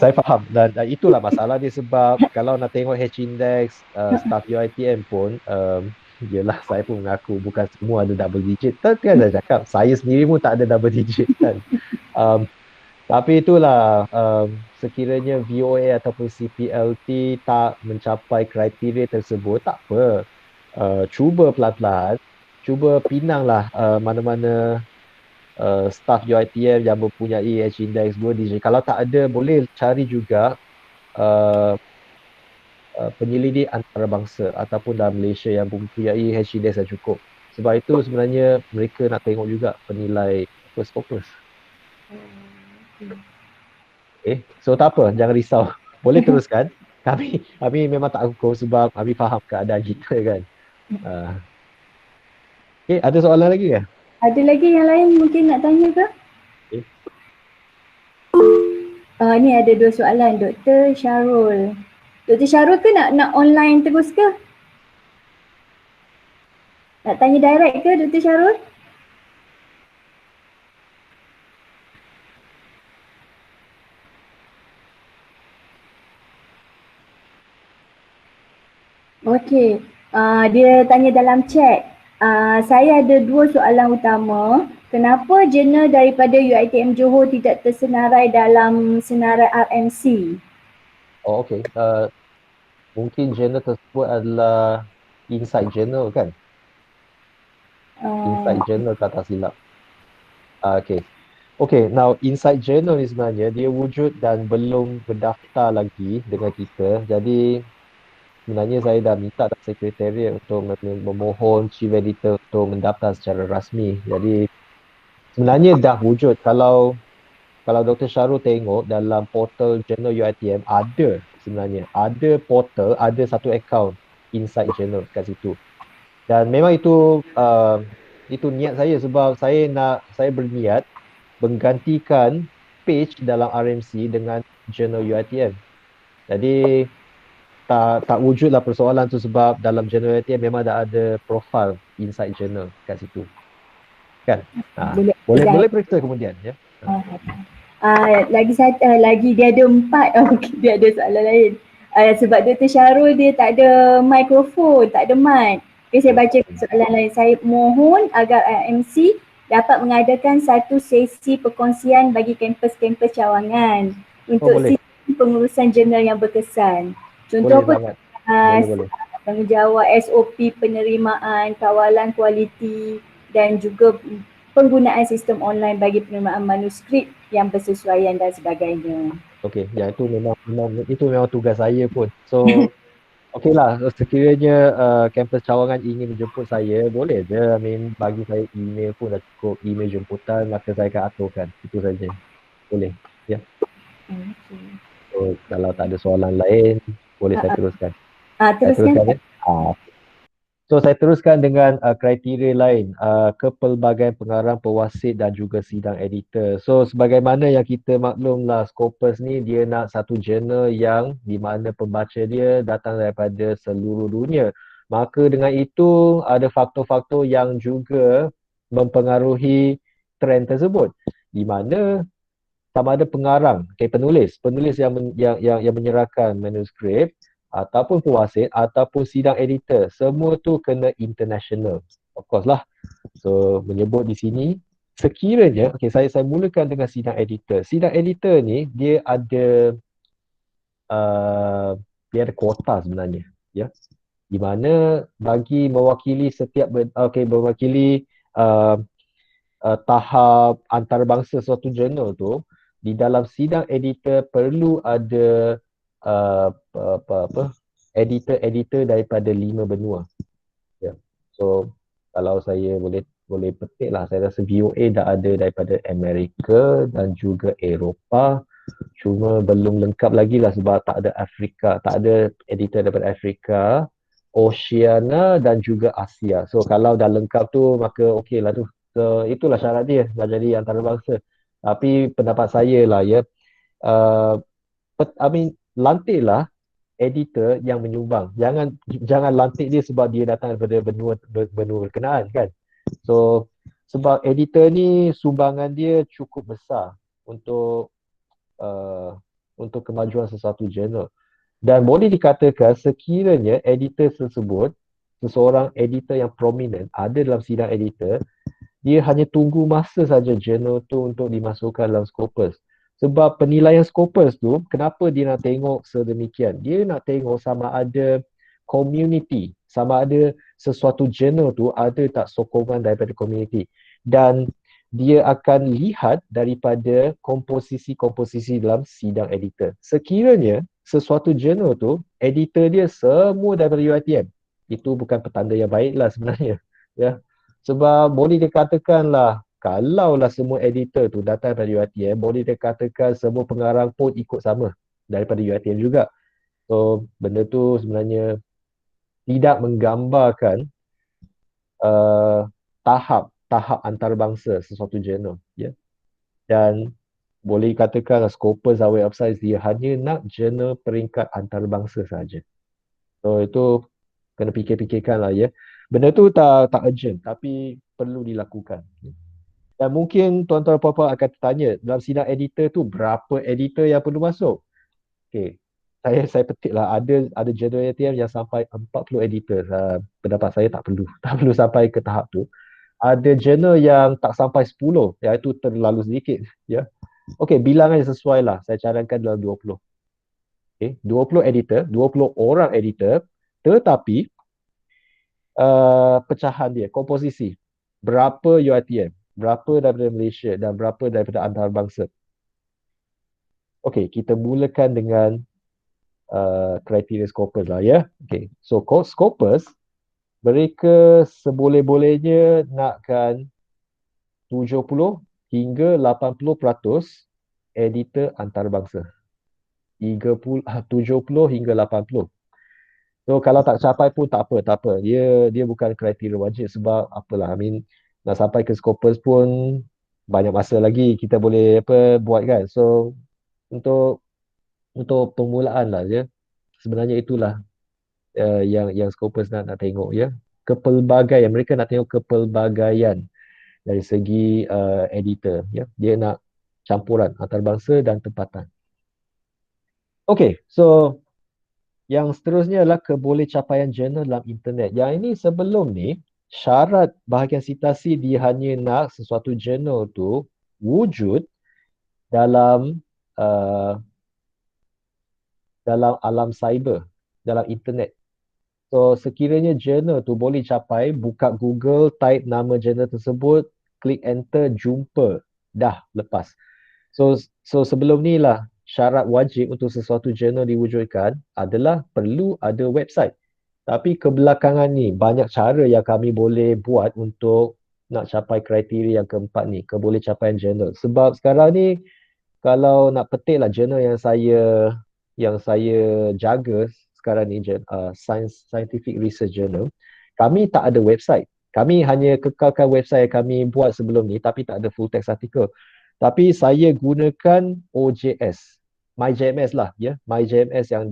Saya faham dan itulah masalah dia sebab kalau nak tengok H index staff UiTM pun yelah, saya pun mengaku bukan semua ada double digit. Kan saya cakap, saya sendiri pun tak ada double digit kan. Tapi itulah, sekiranya VOA ataupun CPLT tak mencapai kriteria tersebut, tak apa. Cuba pelan-pelan, cuba pinanglah mana-mana staff UiTM yang mempunyai H index 2 digit. Kalau tak ada, boleh cari juga penyelidik antarabangsa ataupun dalam Malaysia yang mempunyai H index yang cukup. Sebab itu sebenarnya mereka nak tengok juga penilai Scopus. So tak apa, jangan risau. Boleh teruskan. Kami memang tak hukum sebab kami faham keadaan kita kan. Ada soalan lagi ke? Ada lagi yang lain mungkin nak tanya ke? Ni ada 2 soalan. Dr. Syarul. Dr. Syarul ke nak online terus ke? Nak tanya direct ke Dr. Syarul? Dia tanya dalam chat. Saya ada 2 soalan utama. Kenapa jurnal daripada UiTM Johor tidak tersenarai dalam senarai RMC? Mungkin jurnal tersebut adalah Insight Journal kan? Insight Journal tak silap. Now Insight Journal ni sebenarnya dia wujud dan belum berdaftar lagi dengan kita. Jadi sebenarnya saya dah minta sekretariat untuk memohon chief editor untuk mendaftar secara rasmi. Jadi sebenarnya dah wujud. Kalau Dr. Syarul tengok dalam portal Journal UiTM, ada sebenarnya. Ada portal, ada satu account Insight Journal kat situ. Dan memang itu niat saya sebab saya berniat menggantikan page dalam RMC dengan Journal UiTM. Jadi tak wujudlah persoalan tu sebab dalam Journal UiTM memang ada profil Insight Journal kat situ. Kan? Boleh periksa kemudian ya. Lagi dia ada 4. Dia ada soalan lain. Sebab Dr. Syarul dia tak ada mikrofon, tak ada mic. Saya baca soalan lain. Saya mohon agar RMC dapat mengadakan satu sesi perkongsian bagi kampus-kampus cawangan untuk sistem pengurusan jurnal yang berkesan. Contoh boleh. tanggungjawab SOP penerimaan, kawalan kualiti dan juga penggunaan sistem online bagi penerimaan manuskrip yang bersesuaian dan sebagainya. Okey, yang itu memang tugas saya pun. So okeylah, sekiranya kampus cawangan ingin menjemput saya, boleh je. I mean, bagi saya email pun dah cukup, email jemputan, maka saya akan aturkan. Itu saja. Boleh. Ya. Okay. So, kalau tak ada soalan lain, boleh saya teruskan. Saya Teruskan. teruskan ya. So saya teruskan dengan kriteria lain, kepelbagaian pengarang, pewasit dan juga sidang editor. So sebagaimana yang kita maklumlah, Scopus ni dia nak satu jurnal yang di mana pembaca dia datang daripada seluruh dunia. Maka dengan itu ada faktor-faktor yang juga mempengaruhi trend tersebut. Di mana sama ada pengarang, penulis yang menyerahkan manuskrip ataupun pewasit ataupun sidang editor, semua tu kena international. Of course lah. So menyebut di sini sekiranya saya mulakan dengan sidang editor. Sidang editor ni dia ada kuota sebenarnya, ya. Di mana bagi mewakili mewakili tahap antarabangsa suatu jurnal tu, di dalam sidang editor perlu ada editor daripada 5 benua. Ya. So kalau saya boleh petik lah, saya rasa VOA dah ada daripada Amerika dan juga Eropah. Cuma belum lengkap lagi lah sebab tak ada Afrika, tak ada editor daripada Afrika, Oceania dan juga Asia. So kalau dah lengkap tu maka okey lah tu. So itulah syarat dia dah jadi antarabangsa. Tapi pendapat saya lah ya, lantiklah editor yang menyumbang. Jangan lantik dia sebab dia datang daripada benua berkenaan kan. So sebab editor ni sumbangan dia cukup besar untuk kemajuan sesuatu jurnal. Dan boleh dikatakan sekiranya editor tersebut, seseorang editor yang prominent ada dalam sidang editor, dia hanya tunggu masa saja jurnal tu untuk dimasukkan dalam Scopus. Sebab penilaian Scopus tu, kenapa dia nak tengok sedemikian? Dia nak tengok sama ada community, sama ada sesuatu jurnal tu ada tak sokongan daripada community. Dan dia akan lihat daripada komposisi-komposisi dalam sidang editor. Sekiranya sesuatu jurnal tu, editor dia semua daripada UiTM, itu bukan petanda yang baiklah sebenarnya. Ya. Sebab boleh dikatakan lah, kalaulah semua editor tu datang dari UiTM, boleh dikatakan semua pengarang pun ikut sama daripada UiTM juga. So, benda tu sebenarnya tidak menggambarkan tahap antarabangsa sesuatu jurnal. Ya. Dan boleh dikatakan Scopus dan Web of Science dia hanya nak jurnal peringkat antarabangsa saja. So, itu kena fikir-fikirkan lah ya. Benda tu tak urgent tapi perlu dilakukan. Dan mungkin tuan-tuan dan puan-puan akan tertanya, dalam sidang editor tu berapa editor yang perlu masuk? Okey. Saya petik lah, ada jurnal UiTM yang sampai 40 editor. Pendapat saya tak perlu sampai ke tahap tu. Ada jurnal yang tak sampai 10, iaitu terlalu sedikit, ya. Okey, bilangan yang sesuai lah. Saya cadangkan dalam 20. Okey, 20 editor, 20 orang editor, tetapi pecahan dia, komposisi. Berapa UiTM, berapa daripada Malaysia dan berapa daripada antarabangsa. Okey, kita mulakan dengan kriteria Scopus lah ya. Okey, so Scopus mereka seboleh-bolehnya nakkan 70 hingga 80% editor antarabangsa. 70 hingga 80. So kalau tak capai pun tak apa. Dia bukan kriteria wajib sebab apalah, nak sampai ke Scopus pun banyak masa lagi kita boleh buat kan. So untuk permulaan lah ya. Sebenarnya itulah yang Scopus nak tengok ya. Kepelbagaian, mereka nak tengok kepelbagaian dari segi editor ya. Dia nak campuran antarabangsa dan tempatan. Okay, so yang seterusnya adalah kebolehcapaian jurnal dalam internet. Yang ini sebelum ni, syarat bahagian citasi dia hanya nak sesuatu jurnal tu wujud dalam alam cyber, dalam internet. So sekiranya jurnal tu boleh capai, buka Google, type nama jurnal tersebut, klik enter, jumpa, dah lepas. So sebelum ni lah syarat wajib untuk sesuatu jurnal diwujudkan adalah perlu ada website. Tapi kebelakangan ni banyak cara yang kami boleh buat untuk nak capai kriteria yang keempat ni, keboleh capaian jurnal. Sebab sekarang ni kalau nak petik lah jurnal yang saya jaga sekarang ni, Scientific Research Journal, kami tak ada website. Kami hanya kekalkan website yang kami buat sebelum ni tapi tak ada full text article. Tapi saya gunakan OJS, MyJMS lah, ya, MyJMS yang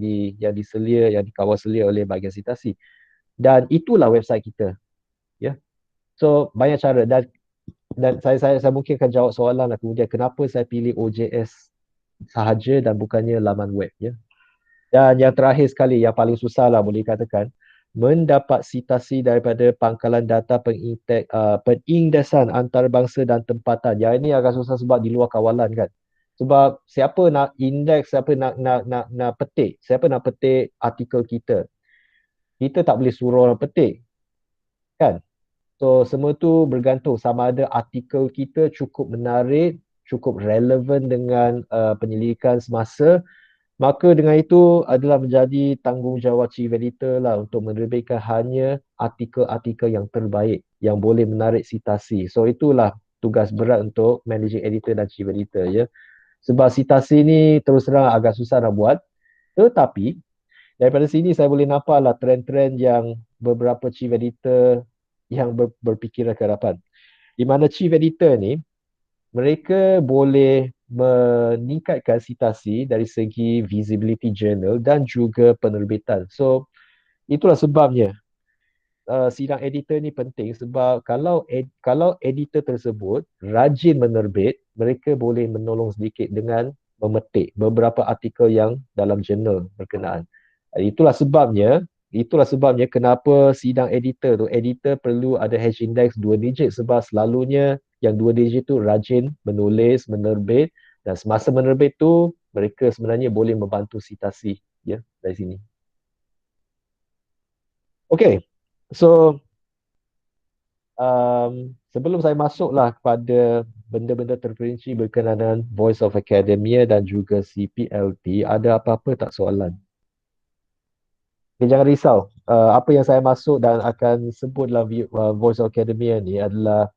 diselia, yang dikawal selia oleh bahagian citasi. Dan itulah website kita, ya. So banyak cara, dan saya mungkin akan jawab soalan lah kemudian kenapa saya pilih OJS sahaja dan bukannya laman web, ya. Dan yang terakhir sekali, yang paling susah lah boleh dikatakan, mendapat citasi daripada pangkalan data pengindeksan antarabangsa dan tempatan. Yang ini agak susah sebab di luar kawalan kan. Sebab siapa nak indeks, siapa nak petik, siapa nak petik artikel kita. Kita tak boleh suruh orang petik, kan? So semua tu bergantung sama ada artikel kita cukup menarik, cukup relevan dengan penyelidikan semasa. Maka dengan itu adalah menjadi tanggungjawab chief editor lah untuk menerbitkan hanya artikel-artikel yang terbaik yang boleh menarik citasi. So itulah tugas berat untuk managing editor dan chief editor, ya. Sebab citasi ni terus terang agak susah nak buat. Tetapi daripada sini saya boleh nampak lah trend-trend yang beberapa chief editor yang berfikiran ke hadapan. Di mana chief editor ni mereka boleh meningkatkan citasi dari segi visibility journal dan juga penerbitan. So itulah sebabnya sidang editor ni penting, sebab kalau editor tersebut rajin menerbit, mereka boleh menolong sedikit dengan memetik beberapa artikel yang dalam jurnal berkenaan. Itulah sebabnya kenapa sidang editor perlu ada hash index 2 digit, sebab selalunya yang 2 digit tu rajin menulis, menerbit, dan semasa menerbit tu mereka sebenarnya boleh membantu citasi, ya, dari sini. Okay, so sebelum saya masuklah kepada benda-benda terperinci berkenaan dengan Voice of Academia dan juga CPLT, ada apa-apa tak soalan? Okay, jangan risau. Apa yang saya masuk dan akan sebutlah Voice of Academia ni adalah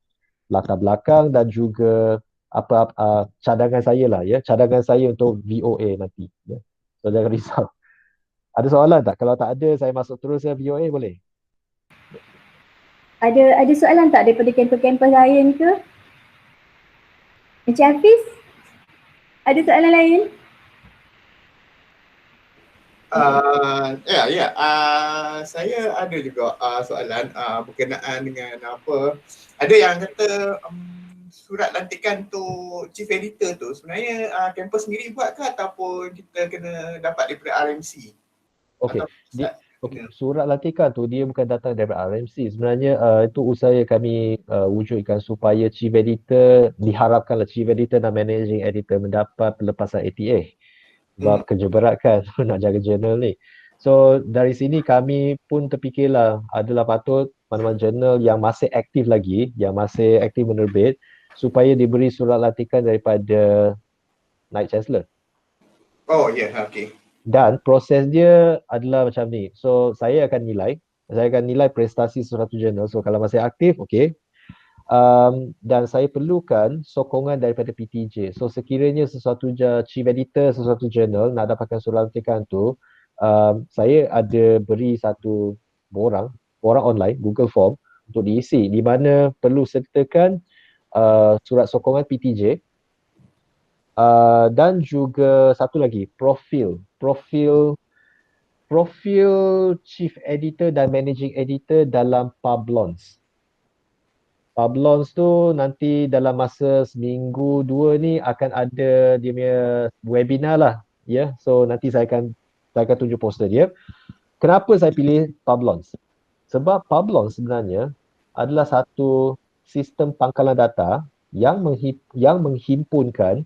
latar belakang dan juga apa cadangan saya lah, ya, cadangan saya untuk VOA nanti, ya. So jangan risau. Ada soalan tak? Kalau tak ada, saya masuk terus ke VOA, boleh? Ada soalan tak daripada kampus-kampus lain ke? Encik Hafiz? Ada soalan lain? Saya ada juga soalan berkenaan dengan apa. Ada yang kata surat lantikan tu chief editor tu sebenarnya kampus sendiri buat ke ataupun kita kena dapat daripada RMC? Okey. Surat lantikan tu dia bukan datang daripada RMC. Sebenarnya itu usaha kami wujudkan supaya chief editor, diharapkanlah chief editor dan managing editor mendapat pelepasan ATA. Sebab kerja berat kan nak jaga jurnal ni. So dari sini kami pun terfikirlah adalah patut mana-mana jurnal yang masih aktif lagi, yang masih aktif menerbit, supaya diberi surat lantikan daripada Naib Chancellor. Oh ya, yeah, okey. Dan proses dia adalah macam ni. So saya akan nilai prestasi suatu jurnal. So kalau masih aktif, okey. Dan saya perlukan sokongan daripada PTJ. So sekiranya sesuatu chief editor sesuatu jurnal nak dapatkan surat lantikan tu, saya ada beri satu borang online, Google Form untuk diisi, di mana perlu sertakan surat sokongan PTJ dan juga satu lagi profil chief editor dan managing editor dalam Pablons. Pablons tu nanti dalam masa seminggu 2 ni akan ada dia punya webinar lah, ya. So nanti saya akan tunjuk poster dia. Kenapa saya pilih Pablons? Sebab Pablons sebenarnya adalah satu sistem pangkalan data yang menghimpunkan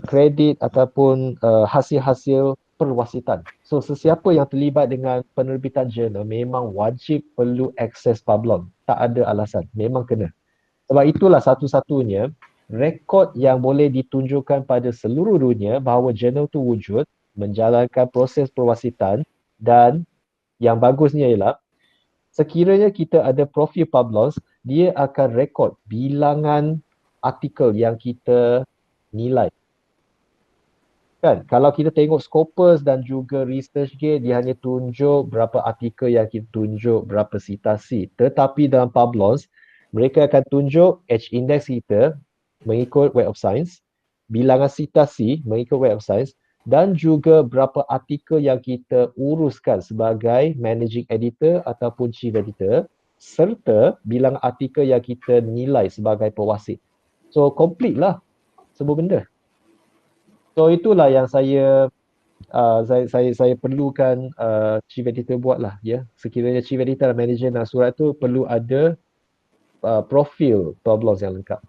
kredit ataupun hasil-hasil perwasitan. So sesiapa yang terlibat dengan penerbitan jurnal memang wajib perlu akses Publon. Tak ada alasan, memang kena. Sebab itulah satu-satunya rekod yang boleh ditunjukkan pada seluruh dunia bahawa jurnal tu wujud, menjalankan proses perwasitan, dan yang bagusnya ialah sekiranya kita ada profil Publons, dia akan rekod bilangan artikel yang kita nilai. Kan, kalau kita tengok Scopus dan juga ResearchGate, dia hanya tunjuk berapa artikel yang kita tunjuk, berapa citasi. Tetapi dalam Publons, mereka akan tunjuk H-index kita mengikut Web of Science, bilangan citasi mengikut Web of Science, dan juga berapa artikel yang kita uruskan sebagai managing editor ataupun chief editor, serta bilangan artikel yang kita nilai sebagai pewasit. So, complete lah semua benda. So itulah yang saya perlukan chief editor buat lah, ya. Sekiranya chief editor dan manager nak surat tu perlu ada profil Publons yang lengkap.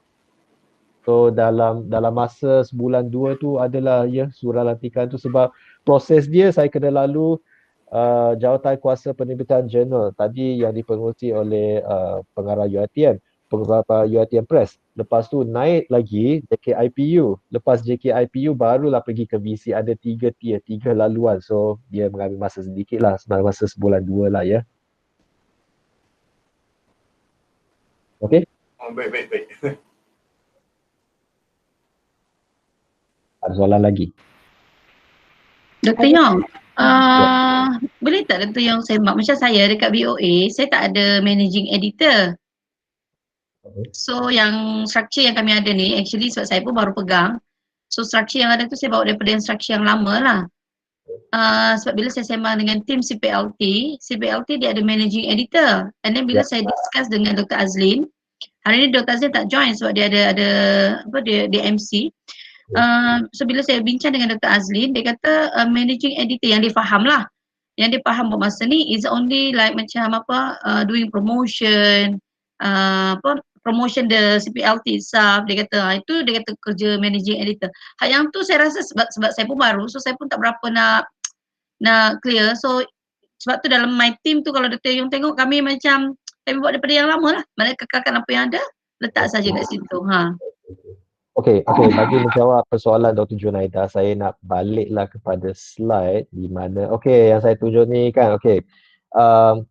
So dalam masa sebulan 2 tu adalah ya surah lantikan tu, sebab proses dia saya kena lalu jawatan kuasa penerbitan jurnal tadi yang dipengerusi oleh pengarah UiTM, pengarah UiTM Press. Lepas tu naik lagi JKIPU. Lepas JKIPU barulah pergi ke VC. Ada 3 tier, 3 laluan. So dia mengambil masa sedikit lah, masa sebulan 2 lah ya. Okay? Oh, baik. Ada soalan lagi? Dr. Yong, boleh tak Dr. Yong sembang? Macam saya dekat BOA, saya tak ada managing editor. So yang structure yang kami ada ni, actually sebab saya pun baru pegang, so structure yang ada tu saya bawa daripada yang structure yang lama lah. Sebab bila saya sembang dengan tim CPLT dia ada managing editor, and then bila saya discuss dengan Dr. Azlin, hari ni Dr. Azlin tak join sebab dia ada dia MC. So bila saya bincang dengan Dr. Azlin, dia kata managing editor yang dia faham lah, yang dia faham buat masa ni is only like macam doing promotion, promotion the CPLT itself. Dia kata itu dia kata kerja managing editor. Hal yang tu saya rasa sebab saya pun baru, so saya pun tak berapa nak clear. So sebab tu dalam my team tu kalau Dr. Yong tengok kami macam kami buat daripada yang lama lah. Maknanya kekalkan apa yang ada, letak saja kat situ. Okey, bagi menjawab persoalan Dr. Junaida, saya nak baliklah kepada slide di mana yang saya tunjuk ni kan.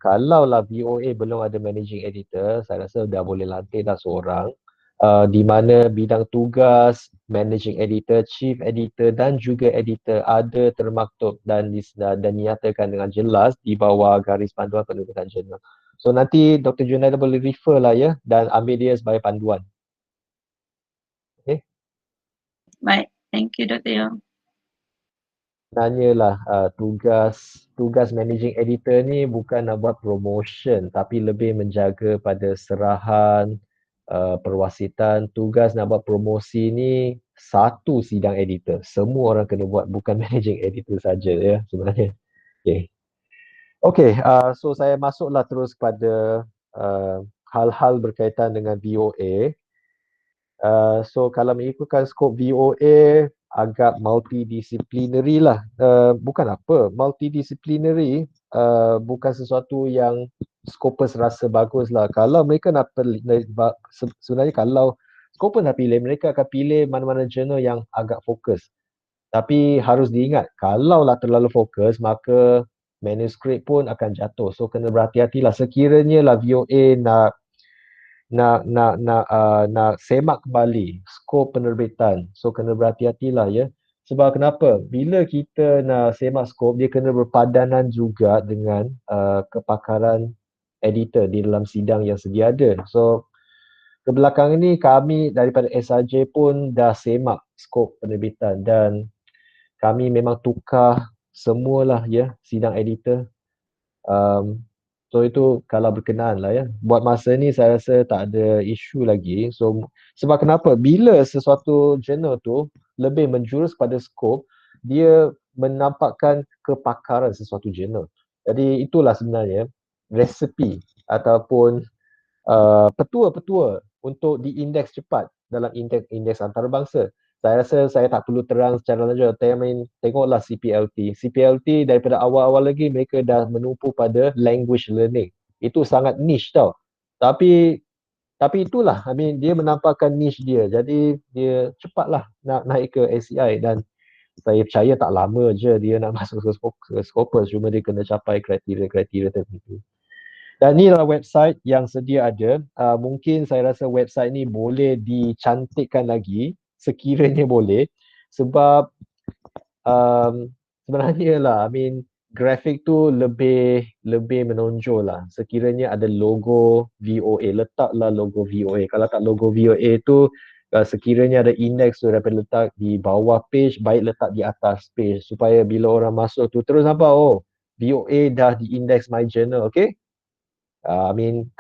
Kalaulah VOA belum ada managing editor, saya rasa dah boleh lantik dah seorang, di mana bidang tugas managing editor, chief editor dan juga editor ada termaktub dan dinyatakan dengan jelas di bawah garis panduan penerbitan jurnal. So nanti Dr. Junaida boleh refer lah ya dan ambil dia sebagai panduan. Baik, thank you Dr. Yong. Sebenarnya tugas managing editor ni bukan nak buat promotion tapi lebih menjaga pada serahan, perwasitan. Tugas nak buat promosi ni satu sidang editor. Semua orang kena buat, bukan managing editor saja ya sebenarnya. So saya masuklah terus kepada hal-hal berkaitan dengan VOA. So kalau mengikutkan skop VOA agak multidisciplinary lah. Bukan apa, multidisciplinary bukan sesuatu yang Scopus rasa bagus lah. Kalau mereka nak sebenarnya kalau Scopus nak pilih, mereka akan pilih mana-mana jurnal yang agak fokus. Tapi harus diingat, kalau lah terlalu fokus, maka manuskrip pun akan jatuh. So kena berhati-hatilah. Sekiranya lah VOA nak semak kembali skop penerbitan, so kena berhati-hatilah ya. Sebab kenapa? Bila kita nak semak skop, dia kena berpadanan juga dengan kepakaran editor di dalam sidang yang sedia ada. So kebelakangan ni kami daripada SRJ pun dah semak skop penerbitan dan kami memang tukar semualah ya sidang editor. So itu kalau berkenaan lah ya. Buat masa ni saya rasa tak ada isu lagi. So sebab kenapa? Bila sesuatu jurnal tu lebih menjurus pada skop, dia menampakkan kepakaran sesuatu jurnal. Jadi itulah sebenarnya resepi ataupun petua-petua untuk diindeks cepat dalam indeks antarabangsa. Saya rasa saya tak perlu terang secara lanjut. Tengoklah CPLT. CPLT daripada awal-awal lagi mereka dah menumpu pada language learning. Itu sangat niche tau. Tapi itulah, dia menampakkan niche dia. Jadi dia cepatlah nak naik ke ACI dan saya percaya tak lama je dia nak masuk ke Scopus. Cuma dia kena capai kriteria-kriteria tertentu. Dan inilah website yang sedia ada. Mungkin saya rasa website ni boleh dicantikkan lagi sekiranya boleh. Sebab sebenarnya lah, grafik tu lebih menonjol lah. Sekiranya ada logo VOA, letaklah logo VOA. Kalau tak logo VOA tu, sekiranya ada index tu dapat letak di bawah page, baik letak di atas page. Supaya bila orang masuk tu terus nampak, oh VOA dah di index my journal, okay?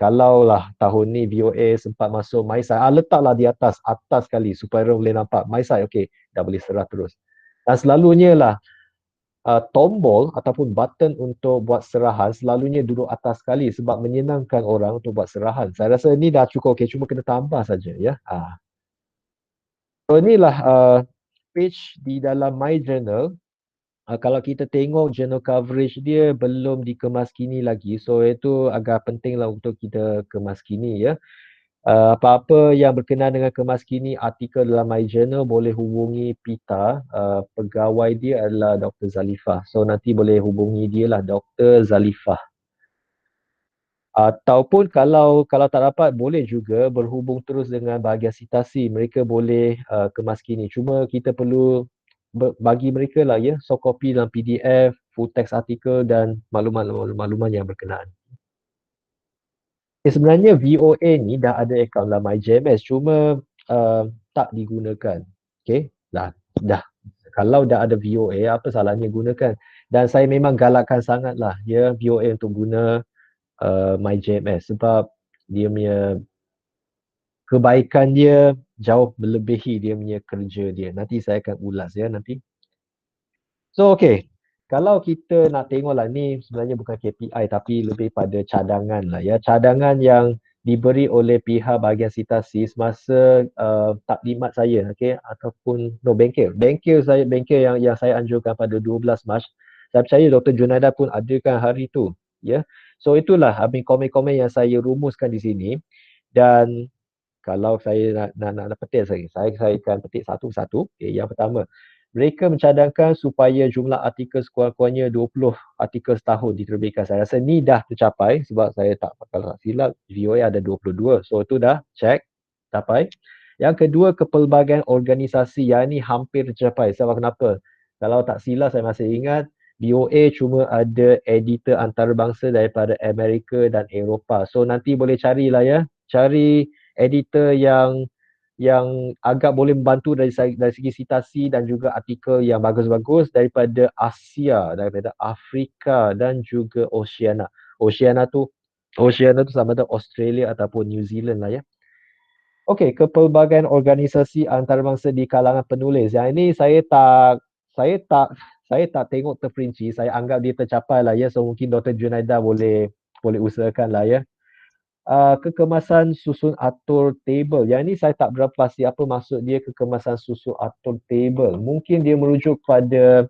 Kalau lah tahun ni VOA sempat masuk my site, letaklah di atas sekali supaya orang boleh nampak my site, okay, dah boleh serah terus. Dan selalunya lah tombol ataupun button untuk buat serahan selalunya duduk atas sekali sebab menyenangkan orang untuk buat serahan. Saya rasa ni dah cukup, okay, cuma kena tambah saja ya. So inilah page di dalam my journal. Kalau kita tengok journal coverage dia belum dikemaskini lagi, so itu agak penting lah untuk kita kemaskini ya. Apa-apa yang berkenaan dengan kemaskini artikel dalam my journal boleh hubungi Pita. Pegawai dia adalah Dr. Zalifah, so nanti boleh hubungi dia lah, Dr. Zalifah. Ataupun kalau tak dapat, boleh juga berhubung terus dengan bahagian citasi, mereka boleh kemaskini. Cuma kita perlu bagi mereka lah ya, soft copy dalam PDF, full text artikel dan maklumat yang berkenaan. Sebenarnya VOA ni dah ada akaun dalam MyJMS, cuma tak digunakan. Okay, dah. Kalau dah ada VOA, apa salahnya gunakan? Dan saya memang galakkan sangatlah ya VOA untuk guna MyJMS sebab dia punya kebaikan dia jauh melebihi dia punya kerja dia. Nanti saya akan ulas ya nanti. So okay, kalau kita nak tengoklah ni sebenarnya bukan KPI tapi lebih pada cadangan lah ya. Cadangan yang diberi oleh pihak bahagian citasi semasa taklimat saya, okay, ataupun bengkel yang saya anjurkan pada 12 Mac. Saya percaya Dr. Junaida pun adakan hari tu ya. So itulah komen-komen yang saya rumuskan di sini. Dan kalau saya nak petik saya akan petik satu-satu. Okay, yang pertama, mereka mencadangkan supaya jumlah artikel sekurang-kurangnya 20 artikel setahun diterbitkan. Saya rasa ni dah tercapai sebab saya kalau tak silap VOA ada 22. So itu dah check, capai. Yang kedua, kepelbagaian organisasi, yang ni hampir tercapai. Sebab kenapa? Kalau tak silap saya masih ingat VOA cuma ada editor antarabangsa daripada Amerika dan Eropah. So nanti boleh carilah ya. Cari editor yang agak boleh membantu dari segi citasi dan juga artikel yang bagus-bagus daripada Asia, daripada Afrika dan juga Oceania. Oceania tu sama ada Australia ataupun New Zealand lah ya. Okey, kepelbagaian organisasi antarabangsa di kalangan penulis. Yang ini saya tak tengok terperinci. Saya anggap dia tercapai lah ya. So mungkin Dr. Junaida boleh usahakan lah ya. Kekemasan susun atur table. Yang ini saya tak berapa pasti apa maksud dia kekemasan susun atur table. Mungkin dia merujuk pada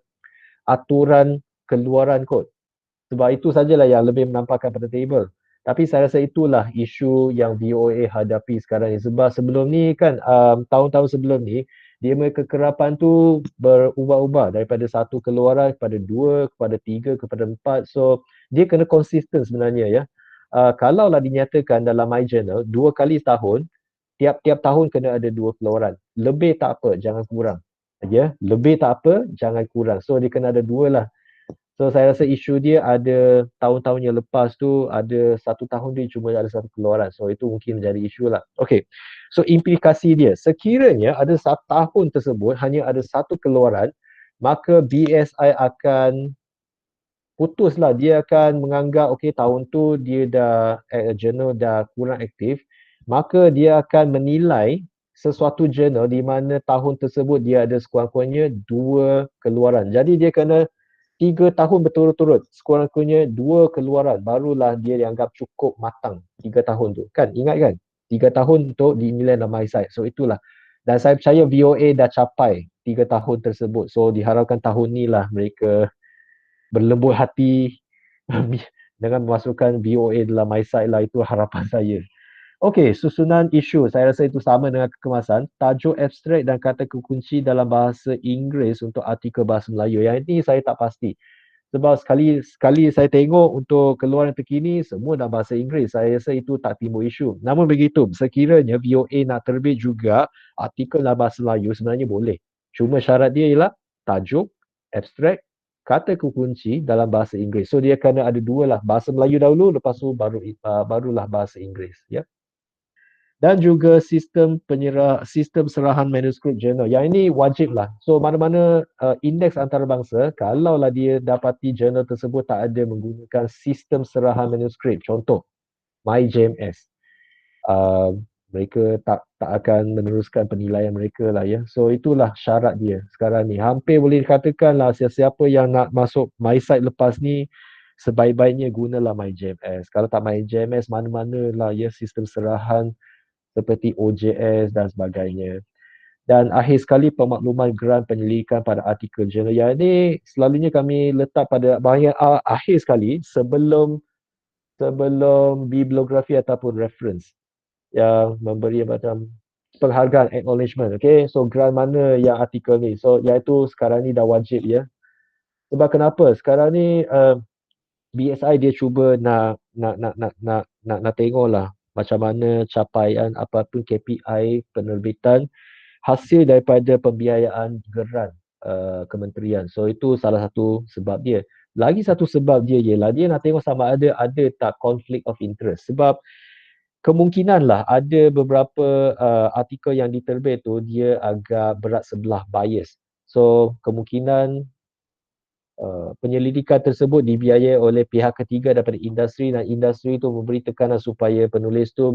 aturan keluaran kod. Sebab itu sajalah yang lebih menampakkan pada table. Tapi saya rasa itulah isu yang VOA hadapi sekarang ni. Sebab sebelum ni kan, tahun-tahun sebelum ni, dia punya kekerapan tu berubah-ubah daripada satu keluaran kepada 2, kepada 3, kepada 4. So, dia kena konsisten sebenarnya ya. Kalaulah dinyatakan dalam my journal 2 kali setahun, tiap-tiap tahun kena ada 2 keluaran. Lebih tak apa, jangan kurang. Ya, lebih tak apa, jangan kurang. So dia kena ada 2 lah. So saya rasa isu dia ada tahun-tahun yang lepas tu ada 1 tahun dia cuma ada 1 keluaran. So itu mungkin menjadi isu lah. Okay. So implikasi dia, sekiranya ada 1 tahun tersebut hanya ada 1 keluaran, maka BSI akan putuslah, dia akan menganggap okey tahun tu dia dah journal dah kurang aktif, maka dia akan menilai sesuatu journal di mana tahun tersebut dia ada sekurang-kurangnya 2 keluaran. Jadi dia kena 3 tahun berturut-turut, sekurang-kurangnya 2 keluaran, barulah dia dianggap cukup matang 3 tahun tu. Kan, ingat kan? 3 tahun untuk dinilai dalam my site. So itulah. Dan saya percaya VOA dah capai 3 tahun tersebut. So diharapkan tahun ni lah mereka berlembut hati dengan memasukkan VOA dalam MySite lah. Itu harapan saya. Okey, susunan isu. Saya rasa itu sama dengan kekemasan. Tajuk abstrak dan kata kunci dalam bahasa Inggeris untuk artikel bahasa Melayu. Yang ini saya tak pasti. Sebab sekali saya tengok untuk keluaran terkini, semua dalam bahasa Inggeris. Saya rasa itu tak timbul isu. Namun begitu, sekiranya VOA nak terbit juga artikel dalam bahasa Melayu, sebenarnya boleh. Cuma syarat dia ialah tajuk, abstrak, kata kunci dalam bahasa Inggeris. So dia kena ada dua lah. Bahasa Melayu dahulu, lepas tu barulah bahasa Inggeris. Ya. Dan juga sistem serahan manuskrip jurnal. Yang ini wajib lah. So mana-mana indeks antarabangsa, kalaulah dia dapati jurnal tersebut tak ada menggunakan sistem serahan manuskrip, contoh MyJMS, mereka tak akan meneruskan penilaian mereka lah ya. So itulah syarat dia sekarang ni. Hampir boleh dikatakan lah siapa yang nak masuk MySite lepas ni, sebaik-baiknya gunalah MyJMS. Kalau tak MyJMS, mana-mana lah ya sistem serahan seperti OJS dan sebagainya. Dan akhir sekali pemakluman geran penyelidikan pada artikel jurnal. Yang ini selalunya kami letak pada bahagian akhir sekali sebelum bibliografi ataupun reference yang memberi macam penghargaan, acknowledgement. Okay, so geran mana yang artikel ni. So iaitu sekarang ni dah wajib ya. Sebab kenapa? Sekarang ni BSI dia cuba nak tengoklah macam mana capaian apapun KPI penerbitan hasil daripada pembiayaan geran kementerian. So itu salah satu sebab dia. Lagi satu sebab dia ialah dia nak tengok sama ada tak conflict of interest. Sebab kemungkinanlah ada beberapa artikel yang diterbit tu dia agak berat sebelah bias. So kemungkinan penyelidikan tersebut dibiayai oleh pihak ketiga daripada industri dan industri itu memberi tekanan supaya penulis tu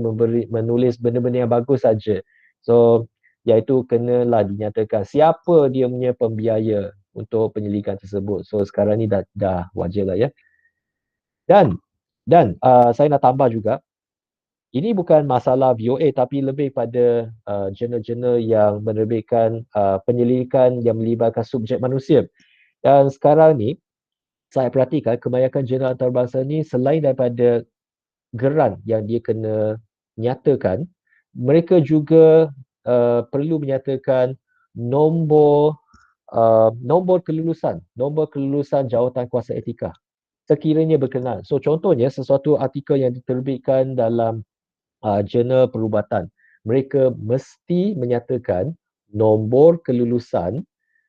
menulis benda-benda yang bagus saja. So iaitu kenalah dinyatakan siapa dia punya pembiaya untuk penyelidikan tersebut. So sekarang ni dah wajar lah ya. Dan saya nak tambah juga, ini bukan masalah VOA tapi lebih pada jurnal-jurnal yang menerbitkan penyelidikan yang melibatkan subjek manusia. Dan sekarang ni saya perhatikan kebanyakan jurnal antarabangsa ni selain daripada geran yang dia kena nyatakan, mereka juga perlu menyatakan nombor kelulusan jawatan kuasa etika sekiranya berkenaan. So contohnya sesuatu artikel yang diterbitkan dalam jurnal perubatan, mereka mesti menyatakan nombor kelulusan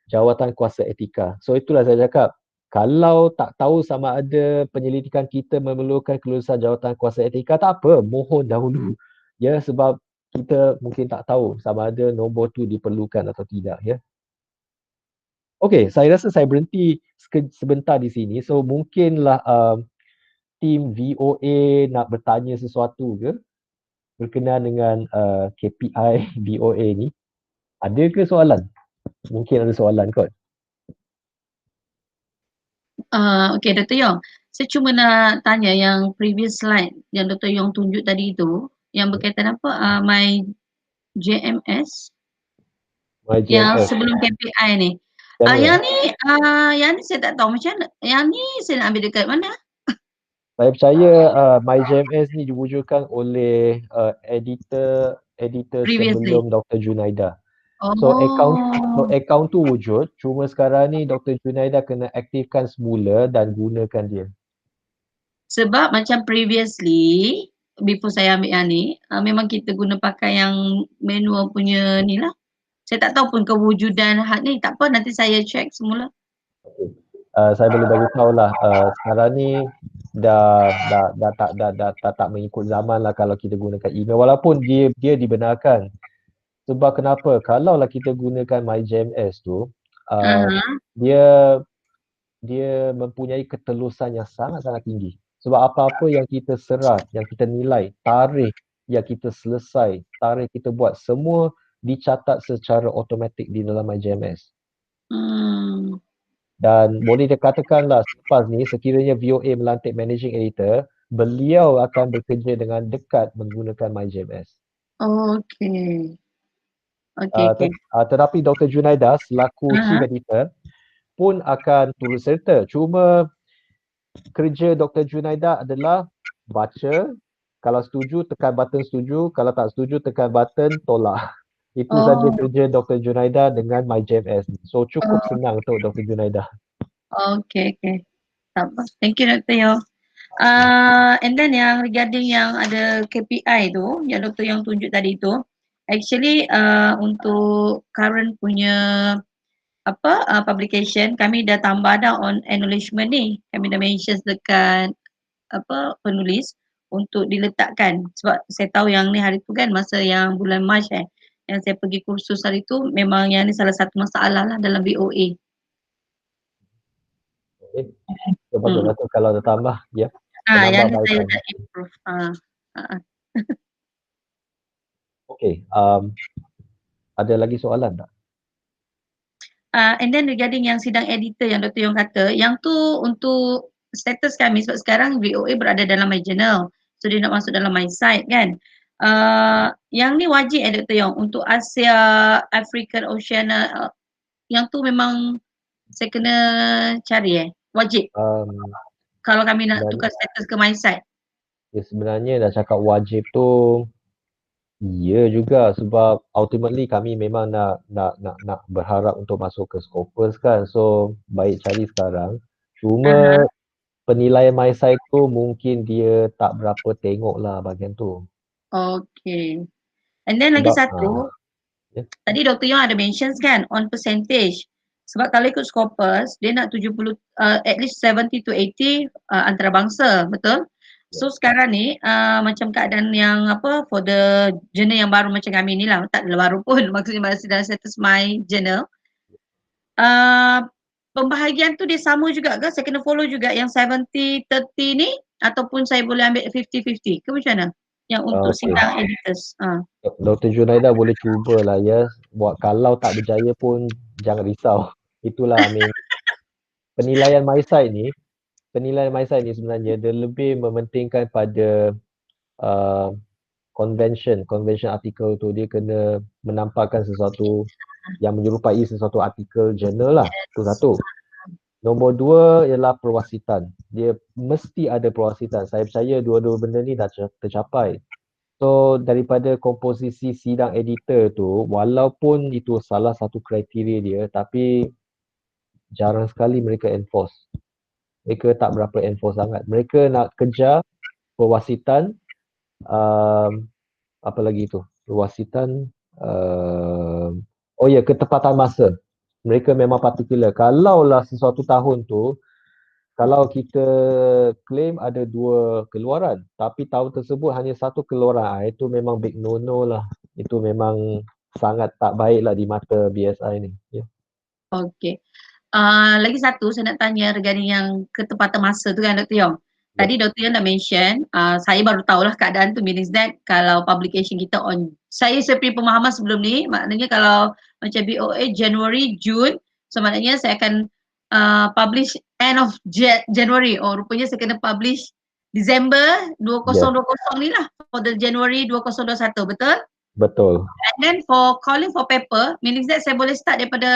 jawatan kuasa etika. So itulah saya cakap, kalau tak tahu sama ada penyelidikan kita memerlukan kelulusan jawatan kuasa etika, tak apa, mohon dahulu. Ya, sebab kita mungkin tak tahu sama ada nombor tu diperlukan atau tidak ya. Okey, saya rasa saya berhenti sebentar di sini. So mungkinlah tim VOA nak bertanya sesuatu ke berkenaan dengan KPI VOA ni. Ada ke soalan? Mungkin ada soalan kot. Okay, Dr. Yong. Saya cuma nak tanya yang previous slide yang Dr. Yong tunjuk tadi itu, yang berkaitan apa? My JMS. Yang sebelum KPI ni. Yang ni saya tak tahu macam mana. Yang ni saya nak ambil dekat mana? Saya percaya MyJMS ni diwujudkan oleh editor sebelum Dr. Junaida. So account tu wujud, cuma sekarang ni Dr. Junaida kena aktifkan semula dan gunakan dia. Sebab macam previously, before saya ambil yang ni, memang kita guna pakai yang manual punya ni lah. Saya tak tahu pun kewujudan had ni, tak apa nanti saya check semula. Saya boleh bagi tahu lah, sekarang ni dah tak mengikut zaman lah kalau kita gunakan email, walaupun dia dibenarkan. Sebab kenapa? Kalaulah kita gunakan MyJMS tu, dia mempunyai ketelusan yang sangat-sangat tinggi. Sebab apa-apa yang kita serah, yang kita nilai, tarikh yang kita selesai, tarikh kita buat, semua dicatat secara automatik di dalam MyJMS. Dan boleh dikatakanlah selepas ni, sekiranya VOA melantik managing editor, beliau akan bekerja dengan dekat menggunakan MyJMS. Okay. Okey, okey. Tetapi Dr. Junaida selaku chief editor pun akan turut serta. Cuma kerja Dr. Junaida adalah baca, kalau setuju tekan button setuju, kalau tak setuju tekan button tolak. Itu saja Oh, kerja Dr. Junaida dengan MyJMS. So cukup oh, senang untuk Dr. Junaida. okey, okey. Tak apa. Thank you Dr. Yong. And then yang regarding yang ada KPI tu, yang Dr. Yong tunjuk tadi tu, actually untuk current punya publication, kami dah tambah dah on acknowledgement ni. Kami dah mention dekat penulis untuk diletakkan, sebab saya tahu yang ni hari tu kan masa yang bulan Mac yang saya pergi kursus hari tu, memang yang ni salah satu masalah lah dalam BOA. Okay. So baguslah tu kalau ada tambah, ya. Yang ni Penambah saya baik. dah improve. Okay. Ada lagi soalan tak? And then regarding yang sidang editor yang Dr. Yong kata, yang tu untuk status kami sebab sekarang VOA berada dalam my journal. So dia nak masuk dalam my site kan. Yang ni wajib Dr. Yong untuk Asia, African, Oceania, yang tu memang saya kena cari wajib kalau kami nak tukar status ke my site. Ya, sebenarnya dah cakap wajib tu ya juga, sebab ultimately kami memang nak berharap untuk masuk ke Scopus kan. So baik cari sekarang. Cuma penilaian my site tu mungkin dia tak berapa tengok lah bahagian tu. Okay. And then lagi satu, tadi Dr. Yong ada mentions kan on percentage. Sebab kalau ikut Scopus, dia nak 70, at least 70 to 80 antarabangsa, betul? So sekarang ni macam keadaan yang for the journal yang baru macam kami ni lah, tak adalah baru pun, maksudnya masih dalam status my journal. Pembahagian tu dia sama juga ke? Saya kena follow juga yang 70-30 ni, ataupun saya boleh ambil 50-50 ke macam mana? Yang untuk sidang editors. Dr. Junaida boleh cubalah ya. Buat kalau tak berjaya pun jangan risau. Itulah penilaian my site ni sebenarnya dia lebih mementingkan pada convention artikel tu. Dia kena menampakkan sesuatu yang menyerupai sesuatu artikel jurnal lah. Itu satu. Nombor dua ialah perwasitan. Dia mesti ada perwasitan. Saya percaya dua-dua benda ni dah tercapai. So daripada komposisi sidang editor tu, walaupun itu salah satu kriteria dia, tapi jarang sekali mereka enforce. Mereka tak berapa enforce sangat. Mereka nak kejar perwasitan, apa lagi tu? Perwasitan, ketepatan masa. Mereka memang particular. Kalaulah sesuatu tahun tu, kalau kita claim ada 2 keluaran, tapi tahun tersebut hanya 1 keluaran, itu memang big no-no lah. Itu memang sangat tak baik lah di mata BSI ni. Okay. Lagi satu saya nak tanya regarding yang ketepatan masa tu kan Dr. Yong. Tadi Dr. Yong dah mention, saya baru tahulah keadaan tu, means that kalau publication kita on, saya punya pemahaman sebelum ni, maknanya kalau macam BOA January, June, so maknanya saya akan publish end of January. Rupanya saya kena publish December 2020 ni lah for the January 2021, betul? Betul. And then for calling for paper, meaning that saya boleh start daripada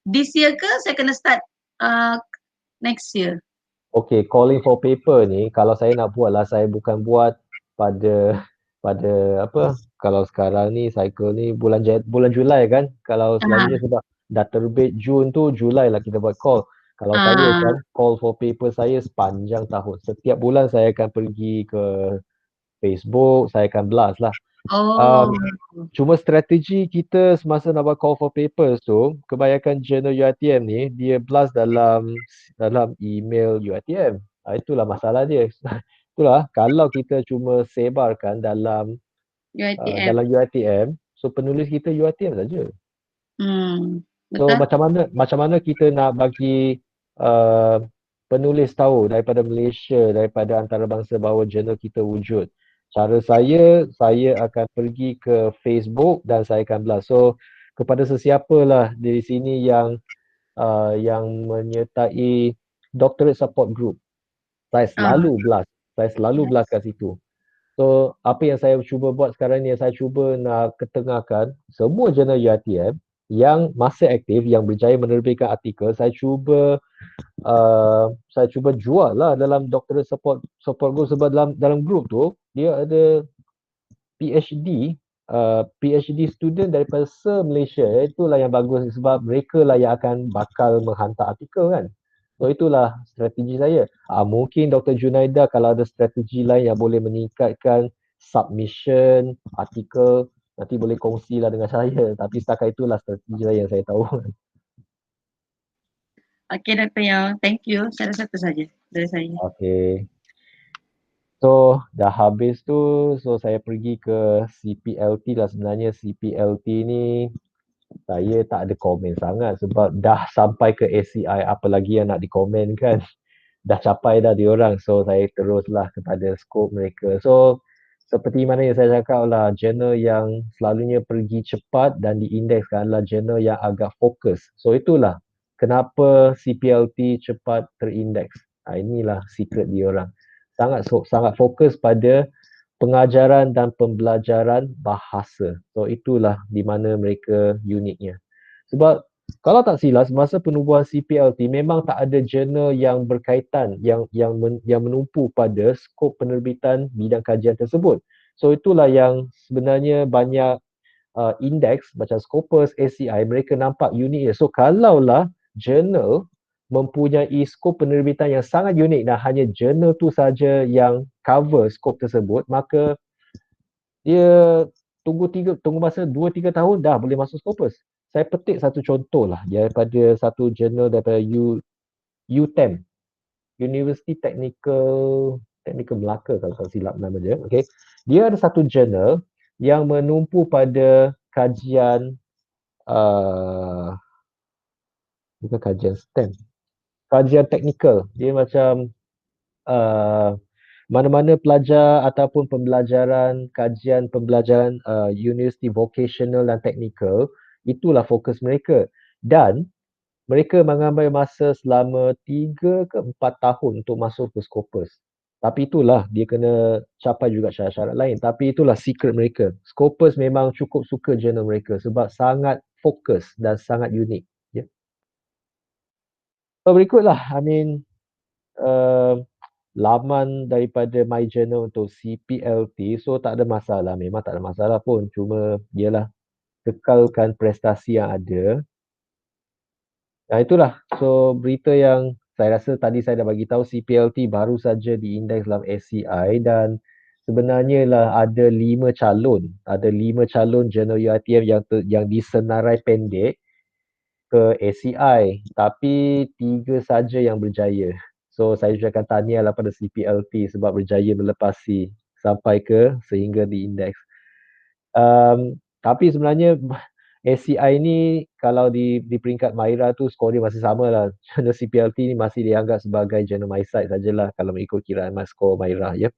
this year ke saya kena start next year? Okay, calling for paper ni kalau saya nak buat lah, saya bukan buat pada apa, kalau sekarang ni cycle ni bulan Julai kan. Kalau selalunya sebab dah terbit Jun tu, Julai lah kita buat call. Kalau saya kan, call for paper saya sepanjang tahun. Setiap bulan saya akan pergi ke Facebook, saya akan blast lah. Cuma strategi kita semasa nak buat call for papers tu, kebanyakan journal UiTM ni dia blast dalam email UiTM. Itulah masalah dia. Itulah kalau kita cuma sebarkan dalam UiTM, so penulis kita UiTM saja. So macam mana kita nak bagi penulis tahu daripada Malaysia, daripada antarabangsa bahawa jurnal kita wujud. Cara saya akan pergi ke Facebook dan saya akan blast. So kepada sesiapa lah di sini yang menyertai doctorate support group, saya selalu blast kat situ. So apa yang saya cuba buat sekarang ni, saya cuba nak ketengahkan semua jurnal UiTM yang masih aktif, yang berjaya menerbitkan artikel, saya cuba jual lah dalam doctorate support group, sebab dalam group tu dia ada PhD PhD student daripada se-Malaysia. Itulah yang bagus sebab mereka lah yang akan bakal menghantar artikel kan. So itulah strategi saya. Mungkin Dr. Junaida kalau ada strategi lain yang boleh meningkatkan submission artikel, nanti boleh kongsilah dengan saya. Tapi setakat itulah strategi saya yang saya tahu. Okey Dr. Yong, thank you. Saya rasa itu saja dari saya. Okay. So dah habis tu, so saya pergi ke CPLT lah. Sebenarnya CPLT ni saya tak ada komen sangat sebab dah sampai ke ACI, apa lagi yang nak dikomen kan. Dah capai dah diorang, so saya teruslah kepada skop mereka. So seperti mana yang saya cakap lah, jurnal yang selalunya pergi cepat dan diindekskan adalah jurnal yang agak fokus. So itulah kenapa CPLT cepat terindeks. Inilah secret diorang. Sangat fokus pada pengajaran dan pembelajaran bahasa. So itulah di mana mereka uniknya. Sebab kalau tak silap, masa penubuhan CPLT memang tak ada jurnal yang berkaitan, yang menumpu pada skop penerbitan bidang kajian tersebut. So itulah yang sebenarnya banyak indeks macam Scopus, ACI, mereka nampak uniknya. So kalaulah jurnal mempunyai skop penerbitan yang sangat unik dan hanya jurnal tu saja yang cover skop tersebut, maka dia tunggu masa 2-3 tahun dah boleh masuk Scopus. Saya petik satu contoh lah daripada satu jurnal daripada UTEM, University Technical Melaka kalau tak silap nama dia. Okay. Dia ada satu jurnal yang menumpu pada kajian bukan kajian STEM, kajian teknikal. Dia macam mana-mana pelajar ataupun pembelajaran, kajian pembelajaran universiti vocational dan technical, itulah fokus mereka. Dan mereka mengambil masa selama 3 ke 4 tahun untuk masuk ke Scopus. Tapi itulah, dia kena capai juga syarat-syarat lain. Tapi itulah secret mereka. Scopus memang cukup suka jurnal mereka sebab sangat fokus dan sangat unik. Yeah. So berikutlah, laman daripada My Journal untuk CPLT. So tak ada masalah, memang tak ada masalah pun. Cuma ialah kekalkan prestasi yang ada. Nah itulah, so berita yang saya rasa tadi saya dah bagi tahu, CPLT baru saja diindeks dalam SCI dan sebenarnya lah ada 5 calon. Ada 5 calon jurnal UiTM yang disenarai pendek ke ACI, tapi 3 saja yang berjaya. So saya ucapkan tahniah lah pada CPLT sebab berjaya melepasi sampai ke sehingga diindeks. Tapi sebenarnya ACI ni kalau di peringkat MyRA tu skor dia masih sama lah. Jurnal CPLT ni masih dianggap sebagai jurnal MySite sajalah kalau mengikut kiraan skor MyRA ya.